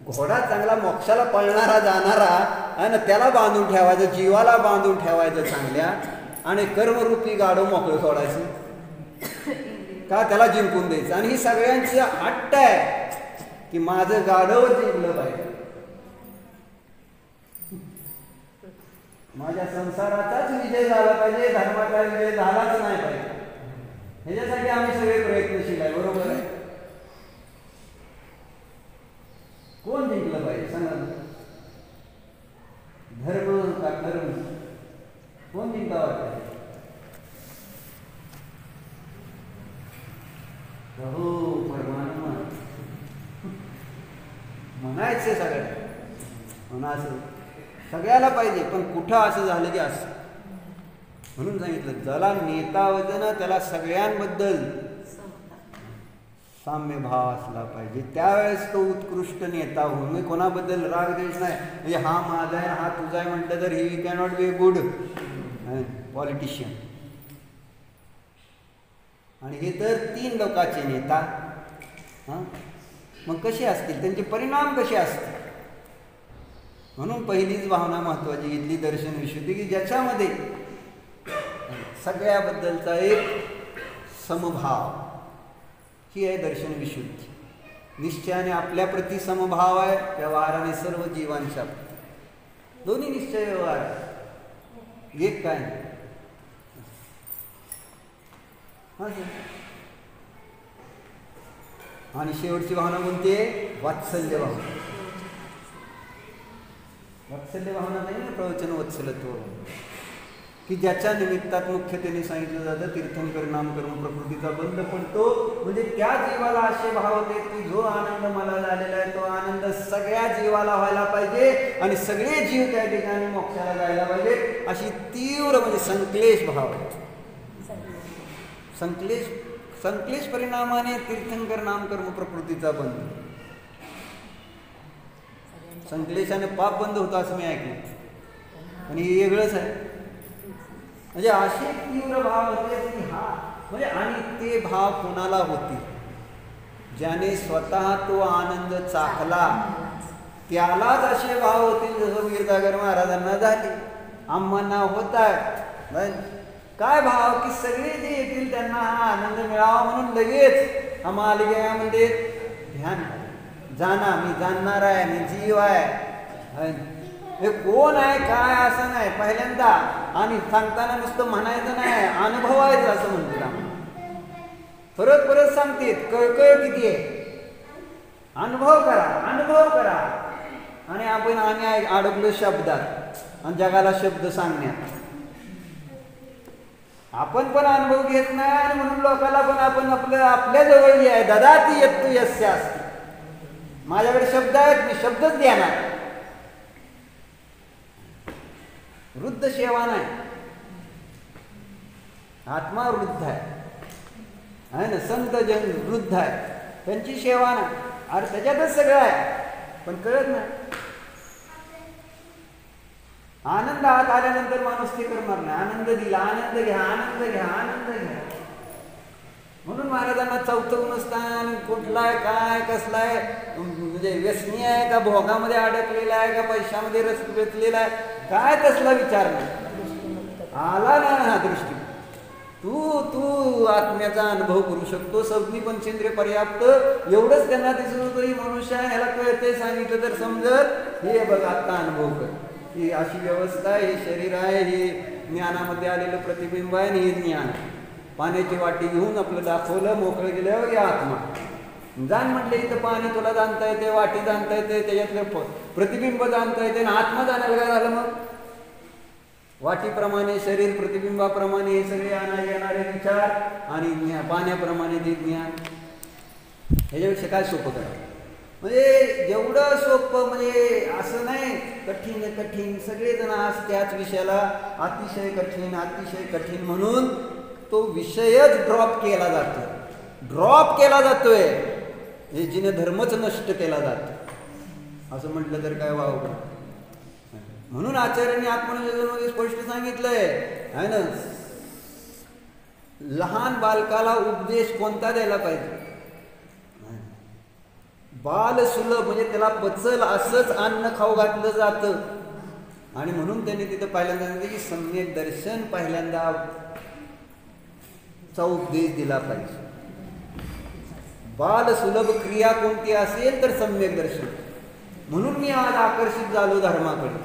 घोडा चांगला मोक्षाला पळणारा जाणारा आणि त्याला बांधून ठेवायचं, जीवाला बांधून ठेवायचं चांगल्या, आणि कर्मरूपी गाडो मोकळं सोडायचं का त्याला जिंकून द्यायचं. आणि ही सगळ्यांची हट्ट आहे की माझं गाढव जिंकलं पाहिजे, माझ्या संसाराचाच विजय झाला पाहिजे, धर्माचा विजय झालाच नाही पाहिजे. ह्याच्यासाठी आम्ही सगळे प्रयत्नशील आहे. बरोबर आहे. कोण जिंकलं पाहिजे सांगा. धर्म का कर्म, कोण जिंकला वाटतं? प्रभू परमात्मा म्हणायचं सगळं म्हणायचं सगळ्याला पाहिजे. पण कुठं असं झालं की असं म्हणून सांगितलं ज्याला नेता वजन त्याला सगळ्यांबद्दल साम्य भाव असला पाहिजे, त्यावेळेस तो उत्कृष्ट नेता होऊन. मी कोणाबद्दल राग द्वेष नाही, म्हणजे हा माझा आहे हा तुझा आहे म्हटलं तर ही cannot be a good politician. आणि हे तर 3 लोकांचे नेता. हां, मग कसे असतील, त्यांचे परिणाम कसे असतील. म्हणून पहिलीच भावना महत्वाची घेतली दर्शन विशुद्धी, की ज्याच्यामध्ये सगळ्याबद्दलचा एक समभाव, ही आहे दर्शन विशुद्धी. निश्चयाने आपल्याप्रती समभाव आहे, व्यवहाराने सर्व जीवांच्या, दोन्ही निश्चय व्यवहार एक काय नाही. आणि शेवटची भावना कोणती आहे? वात्सल्य भावना. वात्सल्य भावना नाही ना प्रवचन वत्सलत्व, की ज्याच्या निमित्तात मुख्यतेने सांगितलं जातं तीर्थंकर नाम कर्म प्रकृतीचा बंध पडतो. म्हणजे त्या जीवाला असे भाव होते की जो आनंद मला झालेला आहे तो आनंद सगळ्या जीवाला व्हायला पाहिजे आणि सगळे जीव त्या ठिकाणी मोक्षाला जायला पाहिजे, अशी तीव्र म्हणजे संक्लेश भाव आहे. संक्लेश परिणामाने तीर्थंकर नाम कर्म प्रकृतीचा बंध. संक्लेशाने पाप बंद होता असं मी ऐकलं, आणि हे वेगळंच आहे. म्हणजे असे तीव्र भाव होते की हा म्हणजे, आणि ते भाव कोणाला होते? ज्याने स्वतः तो आनंद चाखला त्यालाच असे भाव होतील, जसं गिरजागर महाराजांना झाले, आम्हाला होत आहे. काय भाव की सगळे जे येतील त्यांना हा आनंद मिळावा म्हणून लगेच मालिकेमध्ये ध्यान जाणा, मी जाणणार आहे, मी जीव आहे, हे कोण आहे काय असं नाही पहिल्यांदा. आणि सांगताना नुसतं म्हणायचं नाही, अनुभवायचं असं म्हणतात. परत परत सांगते, कळकळ किती आहे, अनुभव करा. आणि आम्ही अडकलो शब्दात आणि जगाला शब्द सांगण्यात. आपण पण अनुभव घेत नाही आणि म्हणून लोकांना पण आपण आपल्या जवळ आहे. ददाती यत्तु यस्य अस्ति, माझ्याकडे शब्द आहेत मी शब्दच देणार. वृद्ध सेवा नाही, आत्मा वृद्ध आहे ना, संत जन वृद्ध आहे, त्यांची सेवा नाही. अरे त्याच्यातच सगळं आहे पण कळत नाही. आनंद आत आल्यानंतर माणूस ते करणार नाही. आनंद दिला, आनंद घ्या, आनंद घ्या, आनंद घ्या. म्हणून महाराजांना चौथं नसताना कुठलाय काय कसलाय, म्हणजे व्यसनी आहे का, भोगामध्ये अडकलेला आहे का, पैशामध्ये रस वेचलेला आहे, काय तसला विचार नाही. आला ना हा दृष्टी, तू आत्म्याचा अनुभव करू शकतो. सगळी पंचेंद्रिय पर्याप्त, एवढंच त्यांना दिसत होतं ही मनुष्य आहे, ह्याला कळते, सांगितलं तर समजत. हे बघ आता अनुभव कर, ही अशी व्यवस्था आहे, हे शरीर आहे, हे ज्ञानामध्ये आलेलं प्रतिबिंब आहे, आणि हे ज्ञान. पाण्याची वाटी घेऊन आपलं दाखवलं, मोकळं गेल्यावर या आत्मा जाण म्हटले, इथं पाणी तुला जाणता येते, वाटी जाणता येते, त्याच्यातलं प्रतिबिंब जाणता येते, आणि आत्मा जाणायला काय झालं मग? वाटीप्रमाणे शरीर, प्रतिबिंबाप्रमाणे हे सगळे येणारे विचार, आणि पाण्याप्रमाणे ते ज्ञान. ह्याच्यापेक्षा काय सोपं करा? म्हणजे जेवढं सोपं, म्हणजे असं नाही कठीण. सगळेजण आज त्याच विषयाला अतिशय कठीण म्हणून तो विषयच ड्रॉप केला जातोय. हे जिने धर्मच नष्ट केला जातो असं म्हटलं तर काय वाव. म्हणून आचार्यांनी आत्मनिवेदनामध्ये स्पष्ट सांगितलंय आहे ना, लहान बालकाला उपदेश कोणता द्यायला पाहिजे? बालसुलभ म्हणजे त्याला पचल असंच अन्न खाऊ घातलं जातं. आणि म्हणून त्यांनी तिथं पहिल्यांदा सांगितलं की सम्यक दर्शन पहिल्यांदा चा उपदेश दिला पाहिजे. बालसुलभ क्रिया कोणती असेल तर सम्यक दर्शन. म्हणून मी आज आकर्षित झालो धर्माकडे.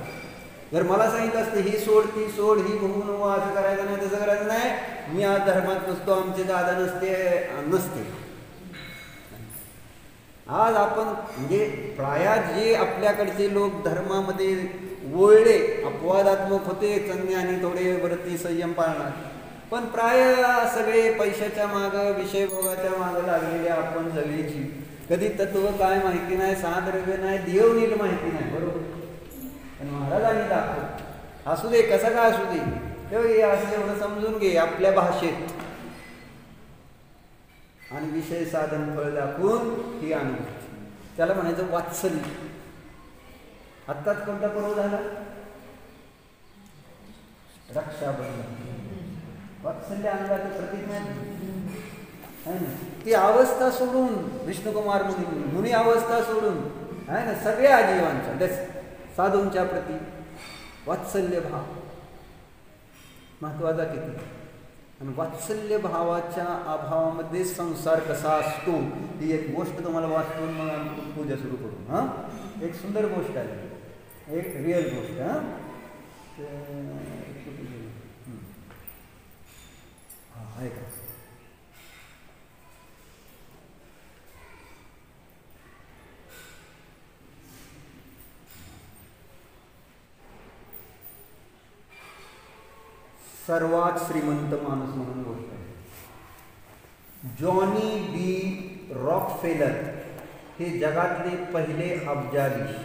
जर मला सांगितलं असतं ही सोड ती सोड ही बघू नको असं करायचं नाही तसं करायचं नाही, मी आज धर्मात नसतो, आमचे दादा नसते. आज आपण म्हणजे प्रायात जे आपल्याकडचे लोक धर्मामध्ये वळले, अपवादात्मक होते, चंद्य आणि थोडे व्रती संयम पाळणार, पण प्राय सगळे पैशाच्या मागं विषयभोगाच्या मागं लागलेले आपण सगळीची. कधी तत्व काय माहिती नाही, साधर्व्य नाही, देव नील माहिती नाही. बरोबर. पण महाराजांनी दाखव असू दे कसा का असू दे, हे असं एवढं समजून घे आपल्या भाषेत, आणि विषय साधन फळ दाखवून ही अनुभूती. त्याला म्हणायचं वात्सल्य. आत्ताच कोणता पर्व झाला? रक्षाबंधन. वात्सल्य अंगाचं प्रतीक नाही. ती अवस्था सोडून विष्णुकुमार मुनी अवस्था सोडून आहे ना सगळ्या आजीवांच्या साधूंच्या प्रती वात्सल्य भाव महत्वाचा किती. आणि वात्सल्य भावाच्या अभावामध्ये संसार कसा असतो ही एक गोष्ट तुम्हाला वाचून मग आम्ही पूजा सुरू करू. हां, एक सुंदर गोष्ट आहे, एक रिअल गोष्ट. हां, आहे का? सर्वात श्रीमंत माणूस म्हणून गोष्ट आहे. जॉनी डी रॉकफेलर हे जगातले पहिले अब्जाधीश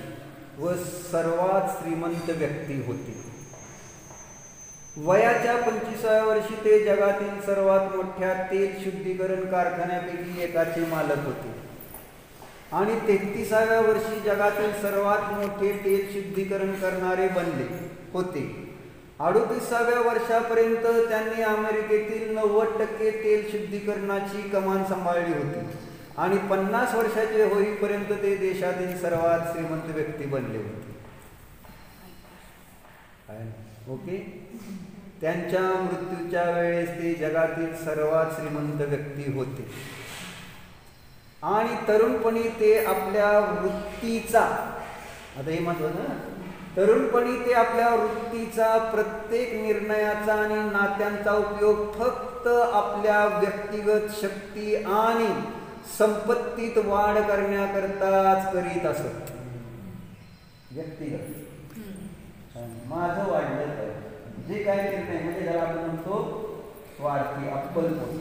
व सर्वात श्रीमंत व्यक्ती होते. वयाच्या 25व्या वर्षी ते जगातील सर्वात मोठ्या तेल शुद्धीकरण कारखान्यापैकी एकाचे मालक होते आणि 33व्या वर्षी जगातील सर्वात मोठे तेल शुद्धीकरण करणारे बनले होते. 38व्या वर्षापर्यंत त्यांनी अमेरिकेतील 90% तेल शुद्धीकरणाची कमान सांभाळली होती आणि 50 वर्षाचे होईपर्यंत ते देशातील सर्वात श्रीमंत व्यक्ती बनले होते. ओके. त्यांच्या मृत्यूच्या वेळेस ते जगातील सर्वात श्रीमंत व्यक्ती होते आणि तरुणपणी ते आपल्या वृत्तीचा, आता हे महत्वाचं ना, तरुणपणी ते आपल्या वृत्तीचा प्रत्येक निर्णयाचा आणि नात्यांचा उपयोग फक्त आपल्या व्यक्तिगत शक्ती आणि संपत्तीत वाढ करण्याकरताच करीत असत. व्यक्तिगत माझं वाढलं तर जे काय निर्णय म्हणजे ज्याला आपण म्हणतो स्वार्थी अप्पलपण,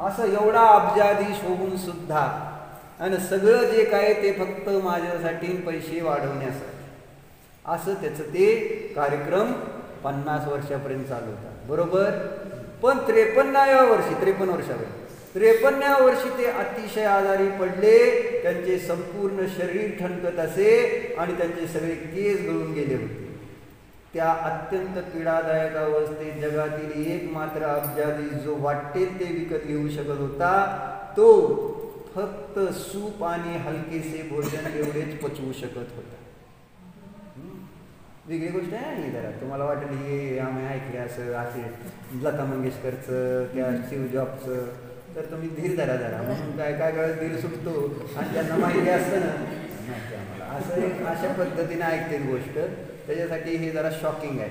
असं एवढा अब्जाधीश होऊन सुद्धा आणि सगळं जे काय ते फक्त माझ्यासाठी पैसे वाढवण्यासाठी, असं त्याचं ते कार्यक्रम 50 वर्षापर्यंत चालू होता. बरोबर. पण 53व्या वर्षी ते अतिशय आजारी पडले. त्यांचे संपूर्ण शरीर ठणकत असे आणि त्यांचे सगळे केस गळून गेले होते. त्या अत्यंत पीडादायक अवस्थेत जगातील एकमात्र अब्जाधीश जो वाटेल ते विकत घेऊ शकत होता तो फक्त सूप आणि हलकेसे भोजन एवढेच पचवू शकत होता. वेगळी गोष्ट आहे आणि जरा तुम्हाला वाटेल हे आम्ही ऐकले असं असे लता मंगेशकरचं त्या शिव जॉबचं, तर तुम्ही धीर धरा जरा. म्हणून काय काय वेळेस धीर सुटतो आणि त्यांना माहिती असतं ना माहिती आम्हाला असं एक अशा पद्धतीने ऐकते गोष्ट. त्याच्यासाठी हे जरा शॉकिंग आहे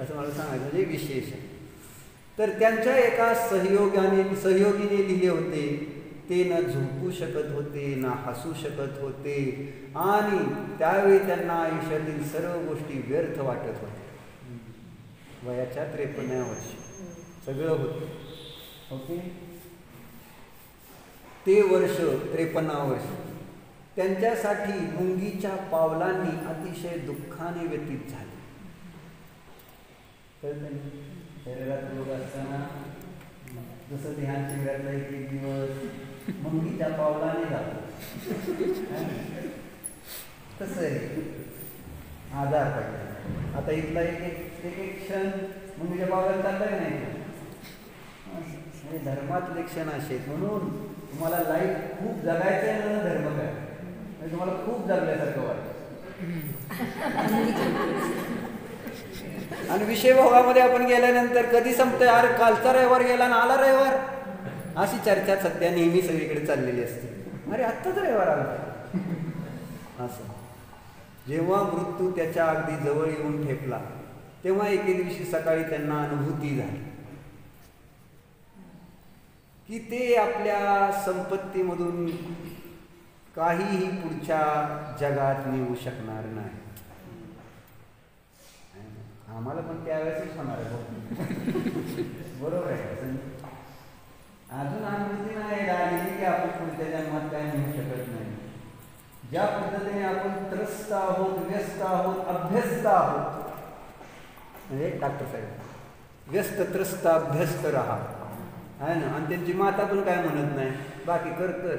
असं मला सांगायचं म्हणजे विशेष आहे. तर त्यांच्या एका सहयोगीने लिहिले होते, ते न झोपू शकत होते ना हसू शकत होते आणि त्यावेळी त्यांना आयुष्यातील सर्व गोष्टी व्यर्थ वाटत होत्या. वयाच्या 53व्या वर्षी सगळं होतं. ओके. ते वर्ष 53 वर्ष त्यांच्यासाठी मुंगीच्या पावलांनी अतिशय दुःखाने व्यतीत झाले. शरीरात रोग असताना जसं ध्यान शिबिरातला एक दिवस मुंगीच्या पावलाने जातो तसं आहे आजार पडला. आता इथला एक क्षण मुंगीच्या पावलाने चाललाय नाही. धर्मातले क्षण असे म्हणून तुम्हाला लाईफ खूप जगायचं आहे ना धर्म काय म्हणजे तुम्हाला खूप जगल्यासारखं वाटतं. आणि विषय भोगामध्ये आपण गेल्यानंतर कधी संपतंय, अरे कालचा रविवार गेला ना आला रविवार, अशी चर्चा सध्या नेहमी सगळीकडे चाललेली असते. अरे आत्ताच रविवार आला असं. जेव्हा मृत्यू त्याच्या अगदी जवळ येऊन ठेपला तेव्हा एके दिवशी सकाळी त्यांना अनुभूती झाली की ते आपल्या संपत्तीमधून काहीही पुढच्या जगात नेऊ शकणार नाही. आम्हाला पण त्यावेळेसच होणार आहे. बरोबर आहे. अजून अनुभूती नाही आलेली की आपण पुढच्या जन्मात काय नेऊ शकत नाही. ज्या पद्धतीने आपण त्रस्त आहोत, व्यस्त आहोत, अभ्यस्त आहोत, म्हणजे डॉक्टर साहेब व्यस्त त्रस्त अभ्यस्त राहा आहे ना. आणि त्यांची माता पण काय म्हणत नाही, बाकी कर कर.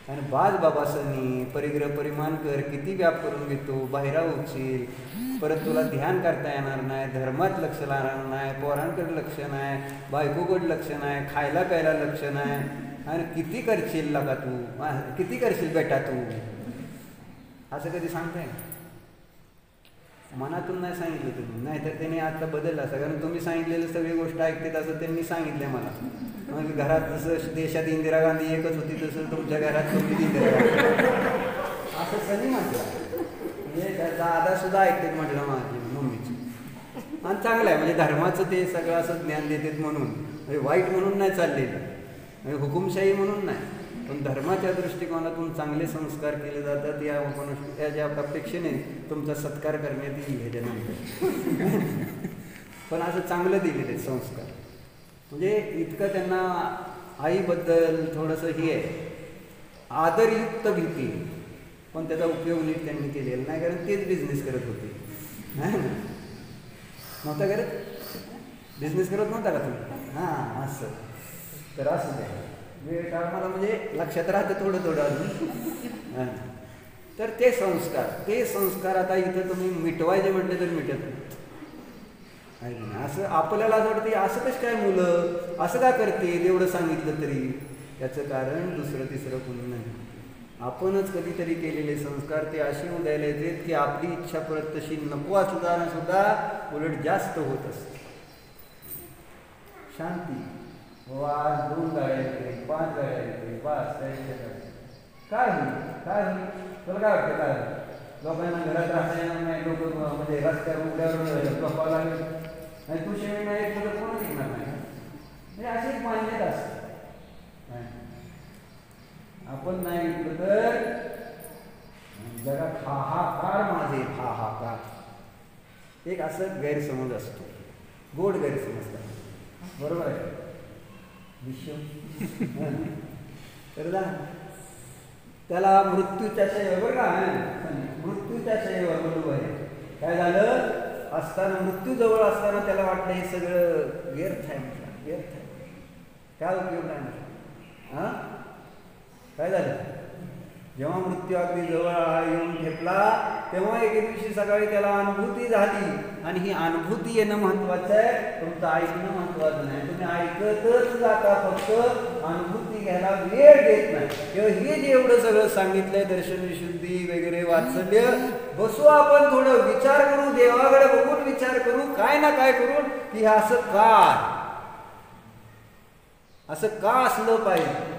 आणि बाज बाबासनी परिग्रह परिमान कर, किती व्याप करून घेतो, बाहेरा उचील, परत तुला ध्यान करता येणार नाही, धर्मात लक्ष लागणार नाही, पोरांकडे लक्ष नाही, बायकोकडे लक्ष नाही, खायला प्यायला लक्ष नाही. आणि किती करशील लागा तू, किती करशील बेटा तू, असं कधी सांगताय? मनातून नाही सांगितलं तुम्ही, नाहीतर त्यांनी आता बदलला असं. कारण तुम्ही सांगितलेलं सगळी गोष्ट ऐकते असं त्यांनी सांगितलं मला. मग घरात जसं देशात इंदिरा गांधी एकच होती तसं तुमच्या घरात तुम्ही इंदिरा गांधी असं सनी म्हटलं. म्हणजे दादा सुद्धा ऐकतात म्हटलं माझी मम्मीची. आणि चांगलं आहे, म्हणजे धर्माचं ते सगळं असं ज्ञान देतात म्हणून, म्हणजे वाईट म्हणून नाही चाललेलं, म्हणजे हुकुमशाही म्हणून नाही, पण धर्माच्या दृष्टिकोनातून चांगले संस्कार केले जातात. याच्या अपेक्षेने तुमचा सत्कार करण्यात येईल ह्याच्यानंतर. पण असं चांगलं दिलेले संस्कार, म्हणजे इतकं त्यांना आईबद्दल थोडंसं हे आहे, आदरयुक्त भीती, पण त्याचा उपयोग नीट त्यांनी केलेला नाही. कारण तेच बिझनेस करत होते, नव्हता करत? बिझनेस करत नव्हता का तुम्ही? हां असं. तर असं द्या वेळ काळ मला म्हणजे लक्षात राहतं थोडं थोडं अजून. तर ते संस्कार आता इथं तुम्ही मिटवायचे म्हटले तर मिटत नाही. असं आपल्याला असं वाटतं असं कसं काय मुलं असं का करते एवढं सांगितलं तरी, त्याचं कारण दुसरं तिसरं कोणी नाही, आपणच कधीतरी केलेले संस्कार. ते अशी उद्यायला येतात की आपली इच्छा परत तशी नको असताना सुद्धा उलट जास्त होत असते. शांती आज 2 गाड्या येते, 5 गाड्या येते, बस काय होईल, काय होईल तुला काय वाटतं? काय लोकांना घरात राहता येणार नाही, लोक म्हणजे रस्त्यावर उड्यावर गप्पा लागले आणि तू शेवटी नाही तुला कोण शिकणार नाही. म्हणजे अशी एक मान्यता असते. आपण नाही ऐकलं तर जगात हाहाकार माझे हाहाकार, एक असं गैरसमज असतो, गोड गैरसमज. बरोबर आहे विश्व. तर त्याला मृत्यूच्या शैवर का मृत्यूच्या शैवर बरोबर आहे. काय झालं असताना, मृत्यू जवळ असताना त्याला वाटलं हे सगळं व्यर्थ आहे, व्यर्थ आहे, काय उपयोग नाही. हां काय झालं? जेव्हा मृत्यू अगदी जवळ येऊन ठेपला तेव्हा एके दिवशी सकाळी त्याला अनुभूती झाली. आणि ही अनुभूती येणं महत्वाचं आहे, तुमचं ऐकणं महत्वाचं नाही. तुम्ही ऐकतच जाता, फक्त अनुभूती घ्यायला वेळ देत नाही. तेव्हा हे जे एवढं सगळं सांगितलंय, दर्शन विशुद्धी वगैरे वात्सल्य, बसू आपण थोडं विचार करू, देवाकडे बघून विचार करू, काय ना काय करून की असं का असलं पाहिजे.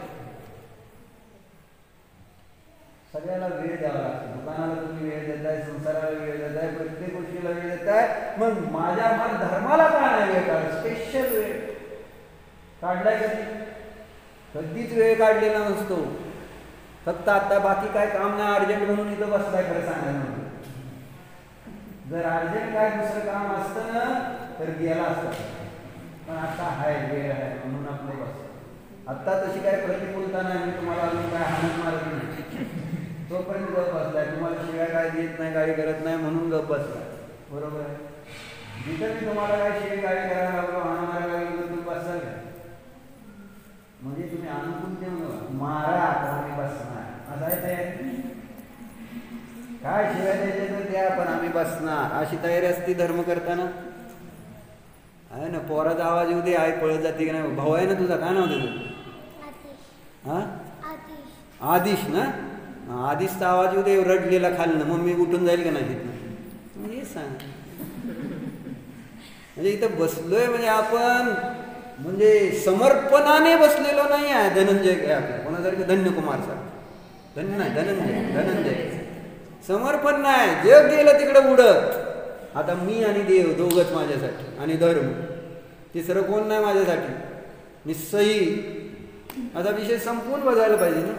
सगळ्याला वेळ द्यावा लागतो. दुकानाला तुम्ही वेळ देताय, संसाराला वेळ देताय, प्रत्येक गोष्टीला वेळ देताय, मग माझ्या धर्माला का नाही वेळ काढ? स्पेशल वेळ काढलाय कधीच वेळ काढलेला नसतो. फक्त आता बाकी काय काम नाही, अर्जंट म्हणून इथं बसलाय. खरं सांगायला म्हणून जर अर्जंट काय दुसरं काम असतं ना तर गेला असतं, पण आता हाय वेळ आहे म्हणून आपलं बस. आत्ता तशी काय प्रतिकूलता नाही, मी तुम्हाला अजून काय हाणत मारत नाही, तोपर्यंत गप बसलाय. तुम्हाला शिवाय काय देत नाही, गाडी करत नाही म्हणून गप बसलाय. बरोबर आहे. जिथं मी तुम्हाला काय शिवाय गाडी करायला लागलो, हाणा मारायला लागलो, तुम्ही बसाल का? म्हणजे तुम्ही अनुकूल देऊ मारा, आम्ही बसणार असं आहे ते. काय शिवाय द्यायचे तर द्या, पण आम्ही बसणार अशी तयारी असते धर्म करताना. आहे ना, पोराचा आवाज येऊ दे, आई पळत जाते की नाही. भाऊ आहे ना तुझा, काय नाव तुझं? हा आदिश ना. आधीच तर आवाज येऊ दे रडलेला खालनं, मम्मी उठून जाईल का नाही तिथनं, हे सांग. म्हणजे इथं बसलोय म्हणजे आपण म्हणजे समर्पणाने बसलेलो नाही आहे. धनंजय काय आपल्या कोणासारखं धन्यकुमार सारखं, धन्य नाही धनंजय समर्पण नाही. जग गेलं तिकडं उडत. आता मी आणि देव दोघंच माझ्यासाठी आणि धर्म, तिसरं कोण नाही माझ्यासाठी. निस्सई असा विषय संपून बघायला पाहिजे ना.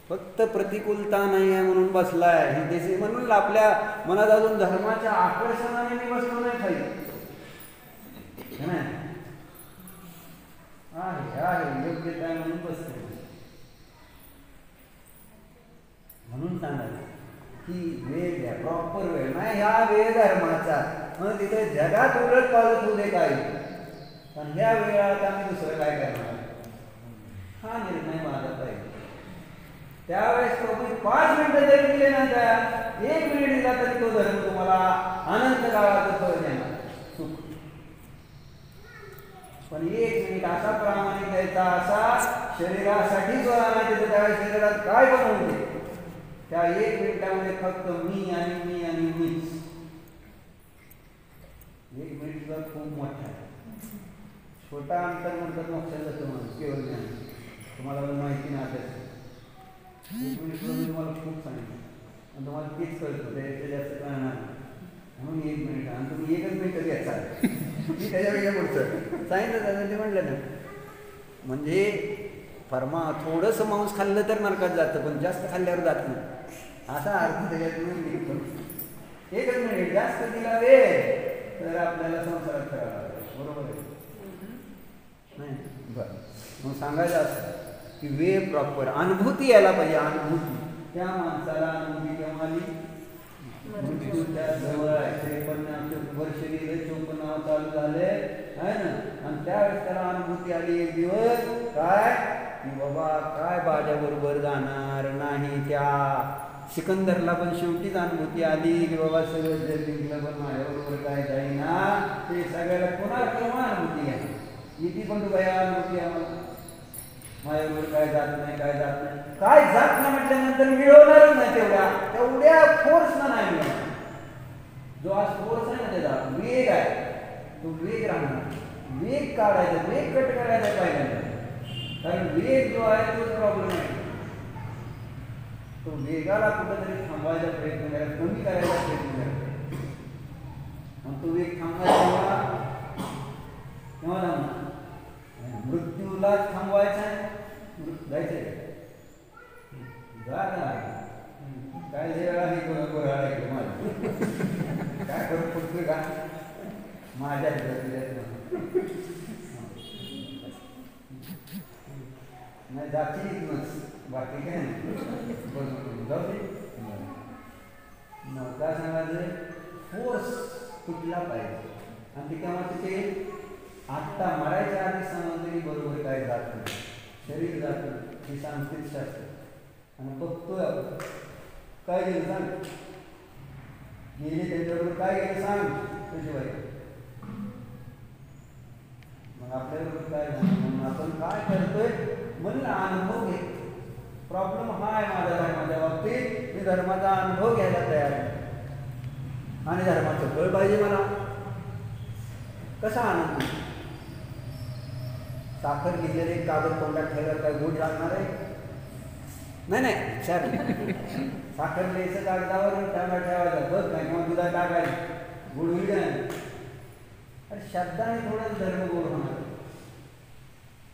फक्त प्रतिकूलता नाही आहे म्हणून बसलाय हे देशी, म्हणून आपल्या मनात अजून धर्माच्या आकर्षणाने मी बसलो नाही पाहिजे. आहे योग्य काय म्हणून बसतो. म्हणून सांगायचं की वेळ द्या, प्रॉपर वेळ नाही. ह्या वेळ धर्माचा मग तिथे जगात उलट पालत होऊ दे काय, पण ह्या वेळात आम्ही दुसरं काय करणार हा निर्णय माझा पाहिजे. त्यावेळेस तुम्ही 5 मिनिटं जरी दिले ना, त्या 1 मिनिट दिला तरी तो धर्म तुम्हाला अनंत काळाचं फळ देणार, सुख. पण 1 मिनिट असा प्रामाणिक द्यायचा, असा शरीरासाठी जो आणायचा, त्यावेळेस शरीरात काय बनवते त्या 1 मिनिटामध्ये फक्त मी आणि मी आणि मीच. 1 मिनिट सुद्धा खूप मोठा आहे. छोटा अंतर म्हणतात मोक्षाचा माणूस केवळ ज्ञान. तुम्हाला पण माहिती नाही अभ्यास. 1 मिनिट मी तुम्हाला खूप सांगितलं आणि तुम्हाला तेच कळतं, त्याच्या जास्त कळणार म्हणून 1 मिनिट. आणि तुम्ही 1च मिनिट घ्यायचा मी त्याच्यापेक्षा पुढचं सांगितलं त्याचं ते म्हटलं ना. म्हणजे थोडंसं मांस खाल्लं तर नरकात जातं, पण जास्त खाल्ल्यावर जात नाही असा अर्थ त्याच्यात निघतो. 1च मिनिट जास्त दिला वेळ तर आपल्याला संसारात करावा लागेल. बरोबर आहे नाही? बरं, मग सांगायचं असं की वेळ प्रॉपर अनुभूती यायला पाहिजे. अनुभूती त्या माणसाला अनुभूती केव्हा आली, मृत्यूच्या जवळ आहे. 53 वर्ष गेले, 54 चालू झाले आहे ना. आणि त्यावेळेस त्याला अनुभूती आली एक दिवस काय की बाबा काय बाजाबरोबर जाणार नाही. त्या सिकंदरला पण शेवटीच अनुभूती आली की बाबा सगळं जर जिंकलं पण माझ्याबरोबर काय जाईना. ते सगळ्याला कोणाला केव्हा अनुभूती आहे इथे पण तू काय अनुभूती आम्हाला माझ्याबरोबर काय जात नाही, काय जात नाही, काय जात नाही म्हटल्यानंतर मिळवणारच नाही. तेवढ्या फोर्सनं नाही मिळणार. जो आज फोर्स आहे ना त्याचा वेग आहे, तो वेग राहणार. वेग काढायचा, वेग कट करायचा पाहिजे. कारण वेग जो आहे तोच प्रॉब्लेम आहे. तो वेगाला कुठंतरी थांबवायचा प्रयत्न करायचा, कमी करायचा प्रयत्न करायचा. आणि तो वेग थांबवायचा केव्हा थांबणार? मृत्यूला थांबवायचा आहे, जायचंय काय वेळा हे करून काय करू पडतोय का माझ्या नाही जाती बाकी काय नाही. जाऊ दे. मग काय सांगायचं, फोर्स कुठला पाहिजे. आणि ते केव्हा तिथे आत्ता मरायच्या आधी समजलेली बरोबर काय जात नाही, शरीर जात नाही, ही सांस्कृतिक शास्त्र. आणि बघतोय आपण काय गेलं सांग, गेले त्यांच्याबरोबर काय गेलं सांग त्याशिवाय. मग आपल्याबरोबर काय झालं, म्हणून आपण काय करतोय म्हणलं अनुभव घे. प्रॉब्लेम हा आहे माझ्या धर्माच्या बाबतीत, मी धर्माचा अनुभव घ्यायला तयार आहे आणि धर्माचं फळ पाहिजे मला. कसा आनंद? साखर घेतलेले कागद तोंडात ठेवल्यावर काय गोड लागणार आहे? नाही नाही सर, साखर लिहायचं कागदावर तोंडात ठेवायचं बघ नाही, किंवा दुधात टाकायचं गोड होईल का नाही? अरे शब्दाने थोडंच धर्म गोड होणार.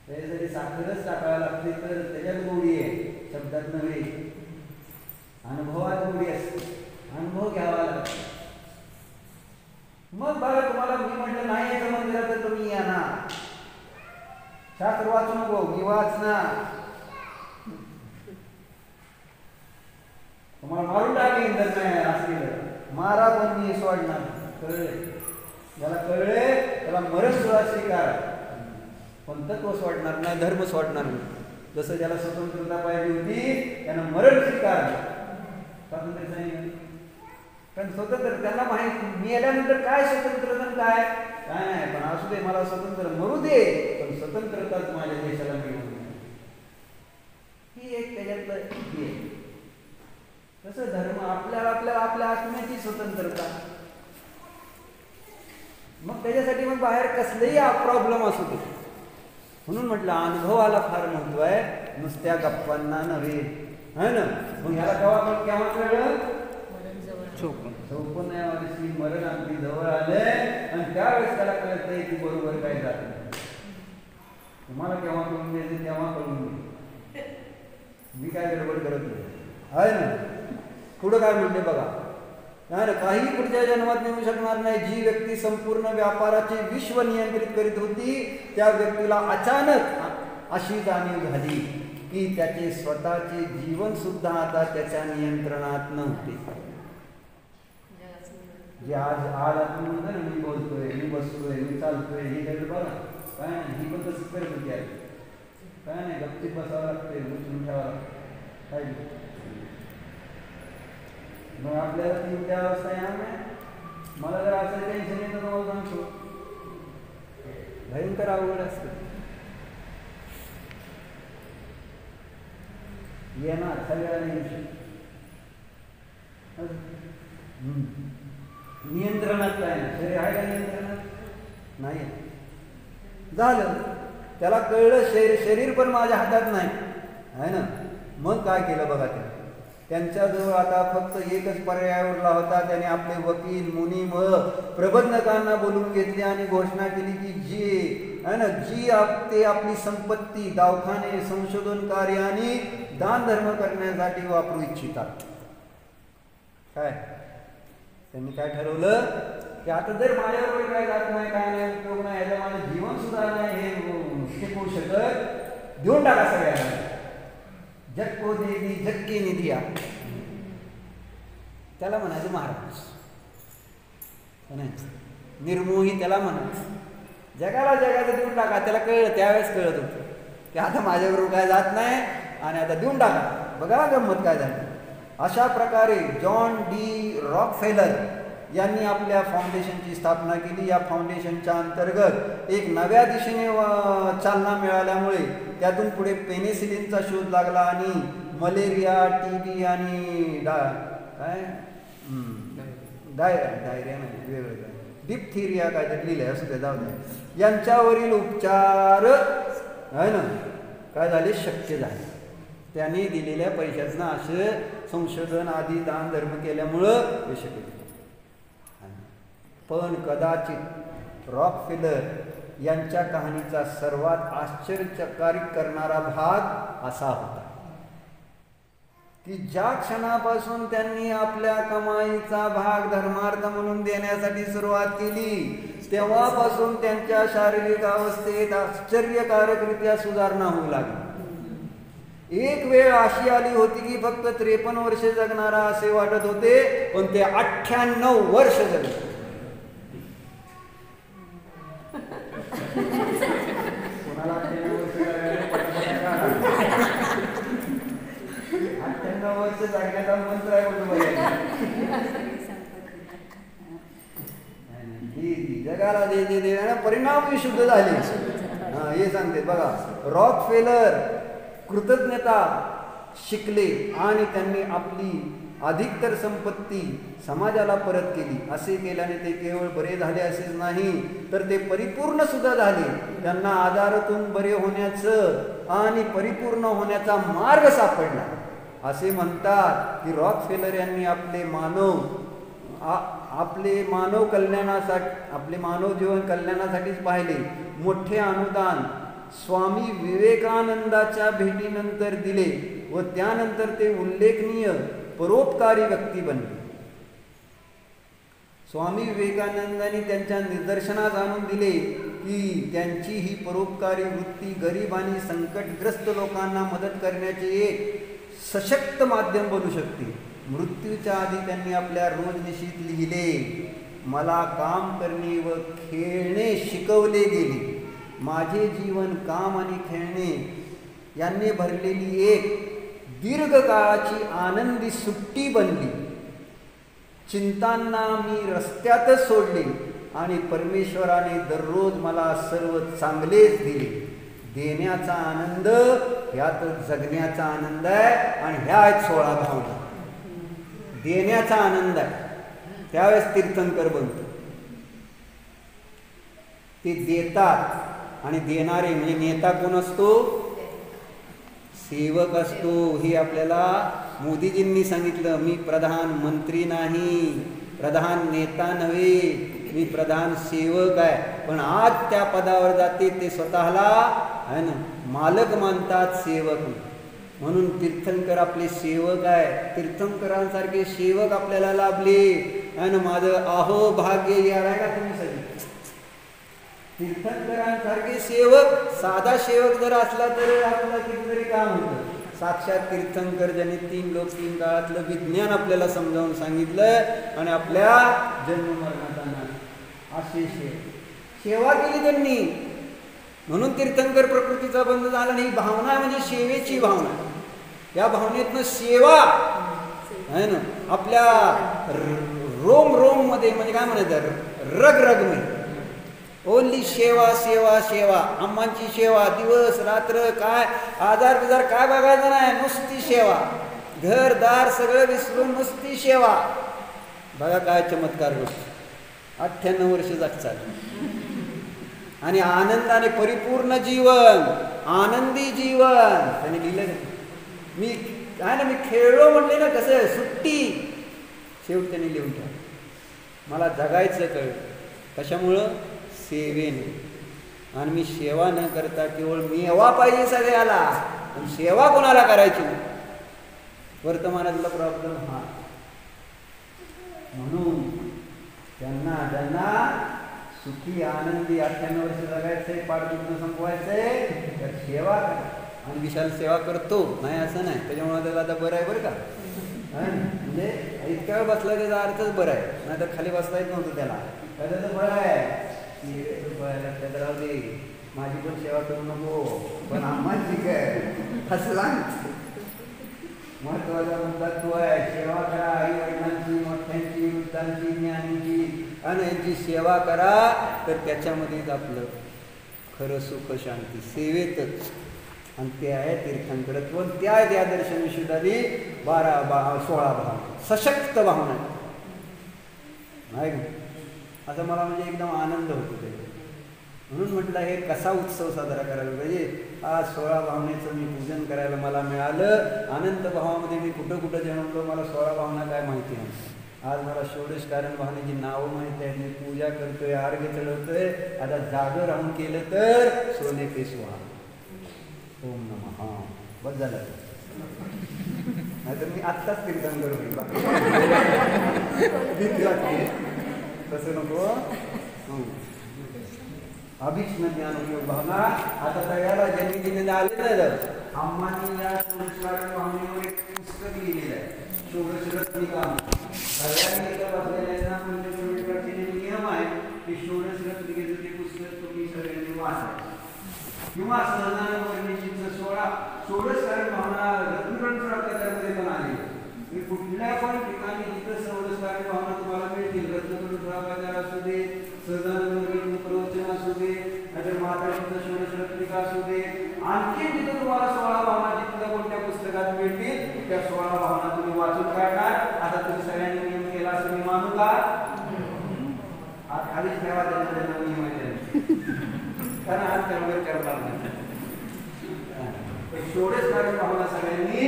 त्याच्यासाठी साखरच टाकायला लागते तर त्याच्यात गोडी आहे, शब्दात नव्हे. अनुभवात गोडी असते, अनुभव घ्यावा लागतो. मग बघा तुम्हाला मी म्हटलं नाही याचं मंदिरात तर तुम्ही या ना, शास्त्र वाचू नको, मी वाचणार. तुम्हाला मारून टाकेन जर नाही असं केलं, मारा पण मी सोडणार. कळले? ज्याला कळले त्याला मरण सुद्धा स्वीकार, पण तत्व सोडणार नाही, धर्म सोडणार नाही. जसं ज्याला स्वतंत्रता पाहिजे होती त्यानं मरण स्वीकार. स्वातंत्र्य सांगितलं कारण स्वतंत्र त्यांना माहित मेल्यानंतर काय स्वतंत्र काय काय नाही, पण असू दे मला स्वतंत्र मरू दे, पण स्वतंत्रताच माझ्या देशाला मिळवून. ही एक त्याच्यातलं तसं धर्म आपल्याला आपल्या आत्म्याची स्वतंत्रता. मग त्याच्यासाठी मग बाहेर कसलेही प्रॉब्लेम असू दे. म्हणून म्हटलं अनुभवाला फार महत्व आहे, नुसत्या गप्पांना नव्हे, है ना. मग ह्याला केव्हा कळलं? चौपन्न या वर्षी मरण अगदी जवळ आले आणि त्यावेळेस त्याला कळत नाही की बरोबर काय जात नाही. तुम्हाला केव्हा कळून द्यायचं तेव्हा कळून दे, मी काय गडबड करत नाही, आहे ना. पुढं काय म्हणते बघा, नाही ना, काही पुढच्या जन्मात मिळू शकणार नाही. जी व्यक्ती संपूर्ण व्यापाराचे विश्व नियंत्रित करीत होती त्या व्यक्तीला अचानक अशी जाणीव झाली की त्याचे स्वतःचे जीवन सुद्धा आता त्याच्या नियंत्रणात नव्हते. जे आज आपण म्हणतो ना, मी बोलतोय, मी बसतोय, मी चालतोय, हे सगळं बघा काय नाही, ही पण तसंच करत होती आहे. काय नाही, गप्पीत बसावं लागते, उचलून ठेवावं लागतं काय. मग आपल्याला ती उद्या अवस्था येणार नाही. मला जर असं टेन्शन येतं तर मला सांगतो, भयंकर अवघड असतं. येणार सगळ्याला येऊ शकतो. नियंत्रणात काय नाही, शरीर आहे का नियंत्रणात नाही. झालं, त्याला कळलं शरीर पण माझ्या हातात नाही, आहे ना. मग काय केलं बघा, त्यांच्याजवळ आता फक्त एकच पर्याय उरला होता. त्याने आपले वकील, मुनीम, प्रबंधकांना बोलून घेतले आणि घोषणा केली की जी आहे ना, जी ते आपली संपत्ती दवाखाने, संशोधन कार्य आणि दान धर्म करण्यासाठी वापरू इच्छितात. काय त्यांनी काय ठरवलं की आता जर माझ्यावर काय जात नाही, काय नाही, उपयोग नाही, याचा माझं जीवन सुद्धा नाही, हे टिकवू शकत, देऊन टाका सगळ्यांना. जग को देगी जग की निधिया, त्याला म्हणायचं महाराज. निर्मोही त्याला म्हणायचं. जगाचं देऊन टाका. त्याला कळलं, त्यावेळेस कळत होतं की आता माझ्याबरोबर काय जात नाही आणि आता देऊन टाका. बघा गंमत काय झाली. अशा प्रकारे जॉन डी रॉकफेलर यांनी आपल्या फाउंडेशनची स्थापना केली. या फाउंडेशनच्या अंतर्गत एक नव्या दिशेने चालना मिळाल्यामुळे त्यातून पुढे पेनिसिलिनचा शोध लागला आणि मलेरिया, टीबी आणि डायरिया नाही, वेगवेगळं डिप्थिरिया काय तरी लिहिलंय, असं ते जाऊ दे, यांच्यावरील उपचार आहे ना काय झाले, शक्य झाले. त्यांनी दिलेल्या पैशाचं असे संशोधन आदी दान धर्म केल्यामुळं हे शक्य झाले. पण कदाचित रॉकफेलर यांच्या कहाणीचा सर्वात आश्चर्यचकित करणारा भाग असा होता की ज्या क्षणापासून त्यांनी आपल्या कमाईचा भाग धर्मार्थ म्हणून देण्यासाठी सुरुवात केली तेव्हापासून त्यांच्या शारीरिक अवस्थेत आश्चर्यकारकरित्या सुधारणा होऊ लागली. एक वेळ अशी आली होती की फक्त 53 वर्षे जगणारा असे वाटत होते, पण ते 98 वर्ष जगले. कोणाला 98 वर्ष जगण्याचा मंत्र आहे जगाला दे परिणाम विशुद्ध झाले. हे सांगते बघा, रॉकफेलर कृतज्ञता शिकले आणि त्यांनी आपली अधिकतर संपत्ती समाजाला परत केली. असे केल्याने ते केवळ बरे झाले असेच नाही, तर ते परिपूर्ण सुद्धा झाले. त्यांना आजारातून बरे होण्याचं आणि परिपूर्ण होण्याचा मार्ग सापडला. असे म्हणतात की रॉकफेलर यांनी आपले मानव जीवन कल्याणासाठीच पाहिले. मोठे अनुदान स्वामी विवेकानंदाच्या भेटीनंतर दिले व त्यानंतर ते उल्लेखनीय परोपकारी व्यक्ती बनले. स्वामी विवेकानंदांनी त्यांच्या निदर्शनास आणून दिले की त्यांची ही परोपकारी वृत्ती गरीब आणि संकटग्रस्त लोकांना मदत करण्याचे एक सशक्त माध्यम बनू शकते. मृत्यूच्या आधी त्यांनी आपल्या रोजनिशीत लिहिले, मला काम करणे व खेळणे शिकवले गेले. माझे जीवन काम आणि खेळणे यांनी भरलेली एक दीर्घकाळाची आनंदी सुट्टी बनली. चिंतांना मी रस्त्यातच सोडले आणि परमेश्वराने दररोज मला सर्व चांगलेच दिले. देण्याचा आनंद ह्यात जगण्याचा आनंद आहे आणि ह्या आहेत 16 भावना. देण्याचा आनंद आहे त्यावेळेस तीर्थंकर बनतो. ते देतात आणि देणारे म्हणजे नेता कोण असतो? सेवक असतो. हे आपल्याला मोदीजींनी सांगितलं, मी प्रधानमंत्री नाही, प्रधान नेता नव्हे, मी प्रधान सेवक आहे. पण आज त्या पदावर जाते ते स्वतःला आहे ना मालक मानतात, सेवक नाही. म्हणून तीर्थंकर आपले सेवक आहे. तीर्थंकरांसारखे सेवक आपल्याला लाभले आहे ना. माझं अहो भाग्य याला का तुम्ही सगळे तीर्थंकरांसारखे सेवक. साधा सेवक जर असला तर आपल्याला कितीतरी काम होतं. साक्षात तीर्थंकर ज्यांनी 3 लोक 3 काळातलं विज्ञान आपल्याला समजावून सांगितलं आणि आपल्या जन्ममरणाचा अशी सेवा केली त्यांनी. म्हणून तीर्थंकर प्रकृतीचा बंध झाला. नाही भावना म्हणजे सेवेची भावना. या भावनेतनं सेवा आहे ना आपल्या रोम मध्ये म्हणजे काय म्हणायचं रग मध्ये ओनली सेवा सेवा सेवा. अम्मांची सेवा दिवस रात्र काय आजार बिजार काय बघायचं नाही, नुसती सेवा. घरदार सगळं विसरून नुसती सेवा. बघा काय चमत्कार होतो. 98 वर्ष जगतात आणि आनंदाने परिपूर्ण जीवन, आनंदी जीवन. त्याने लिहिलं मी काय ना मी खेळलो म्हणले ना कसं सुट्टी. शेवट त्याने लिहून ठेवलं मला जगायचं कळलं. कशामुळं? सेवेने. आणि मी सेवा न करता केवळ मेवा पाहिजे सगळ्याला, पण सेवा कोणाला करायची नाही. वर्तमानातला प्रॉब्लेम हा. म्हणून ज्यांना सुखी आनंदी 98 वर्ष जगायचंय, पाठदुखणं संपवायचंय, तर सेवा करा. आणि विशाल सेवा करतो नाही असं नाही, त्याच्यामुळे त्याला आता बरं आहे बरं का. म्हणजे इतक्या वेळ बसला त्याचा अर्थच बरं आहे, नाही तर खाली बसता येत नव्हतं त्याला. त्याचं बरं आहे राहू दे, माझी पण सेवा करू नको, पण आम्हाला ठीक आहे हसला. महत्वाचा मुद्दा तो आहे. सेवा करा आई वडिलांची, मोठ्यांची, वृद्धांची, ज्ञानीची आणि यांची सेवा करा, तर त्याच्यामध्येच आपलं खरं सुख शांती सेवेतच. आणि ते आहे तीर्थंकरत्व. त्या आहेत या दर्शन विशुद्धादी 16 भावना, सशक्त भावना नाही. असं मला म्हणजे एकदम आनंद होतो ते. म्हणून म्हटलं हे कसा उत्सव साजरा करायला पाहिजे. आज 16 भावनेचं मी पूजन करायला मला मिळालं. अनंत भावामध्ये मी कुठं कुठं जन्मलो, मला 16 भावना काय माहिती नाही. आज मला षोडश कारण भावनेची नावं माहिती आहेत. मी पूजा करतोय, अर्घ्य चढवतोय. आता जागं राहून केलं तर सोने पे सुहा, ओम नमः. हा बस झालं. नाही तर मी आत्ताच तीर्थंकर होईल. तसं नको. अभीष्ण ज्ञान भावना आता सगळ्याला ज्यांनी दिलेलं आलेलं आहे. आम्हानी या संस्कार भावनेवर एक पुस्तक लिहिलेलं आहे, षोडश रत्निका. सगळ्यांनी इथं बसलेल्यांना नियम आहे की षोडश रत्निकेचं ते पुस्तक तुम्ही सगळ्यांनी वाचायचं किंवा सहजानंद वर्णिशीचं 16 षोडश कारण भावना रत्नग्रंथ आपल्यामध्ये पण आले. मी कुठल्या पण ठिकाणी जिथं षोडश कारण भावना तुम्हाला मिळतील, रत्नग्रंथ असू दे, सहजानंद प्रवचन असू दे, नाहीतर माताजीचं षोडश रत्निका असू दे, आणखी जिथं तुम्हाला 16 भावना जिथल्या कोणत्या पुस्तकात मिळतील त्या 16 भावना तुम्ही वाचून काढणार. आता तुम्ही सगळ्यांनी नियम केला असं मी मानू का? आज खालीच ठेवा त्यांना नियम आहे, कारण आज त्यामुळे करणार नाही. षोडश कारण भावना सगळ्यांनी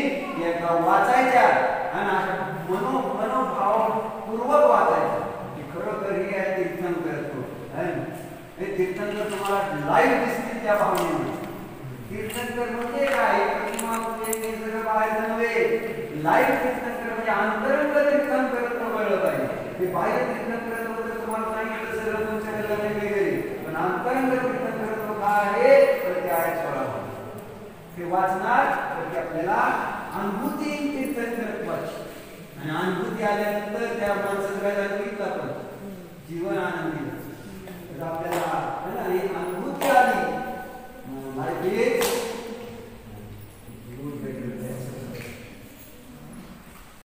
एकदा वाचायच्या आणि अशा मनोभावपूर्वक वाचायच्या की खरोखर हे आहे तीर्थंकरत्व. हे तीर्थंकर तुम्हाला लाईव्ह दिसतील त्या भावनेने. तीर्थंकर म्हणजे काय? प्रतिमा म्हणजे सगळं बाहेर नव्हे. लाईव्ह तीर्थंकर म्हणजे अंतरंग तीर्थंकरत्व कळलं पाहिजे. हे बाह्य तीर्थंकरत्व तर तुम्हाला सांगितलं सगळं तुमच्या वगैरे, पण अंतरंग तीर्थंकरत्व काय आहे तर ते आहे 16 भावना. ते वाचणार तर ते आपल्याला अनुभूती तीर्थंकरत्वाची. आणि अनुभूती आल्यानंतर त्या माणसाचं काय झालं बघितलं आपण, जीवन आनंदी.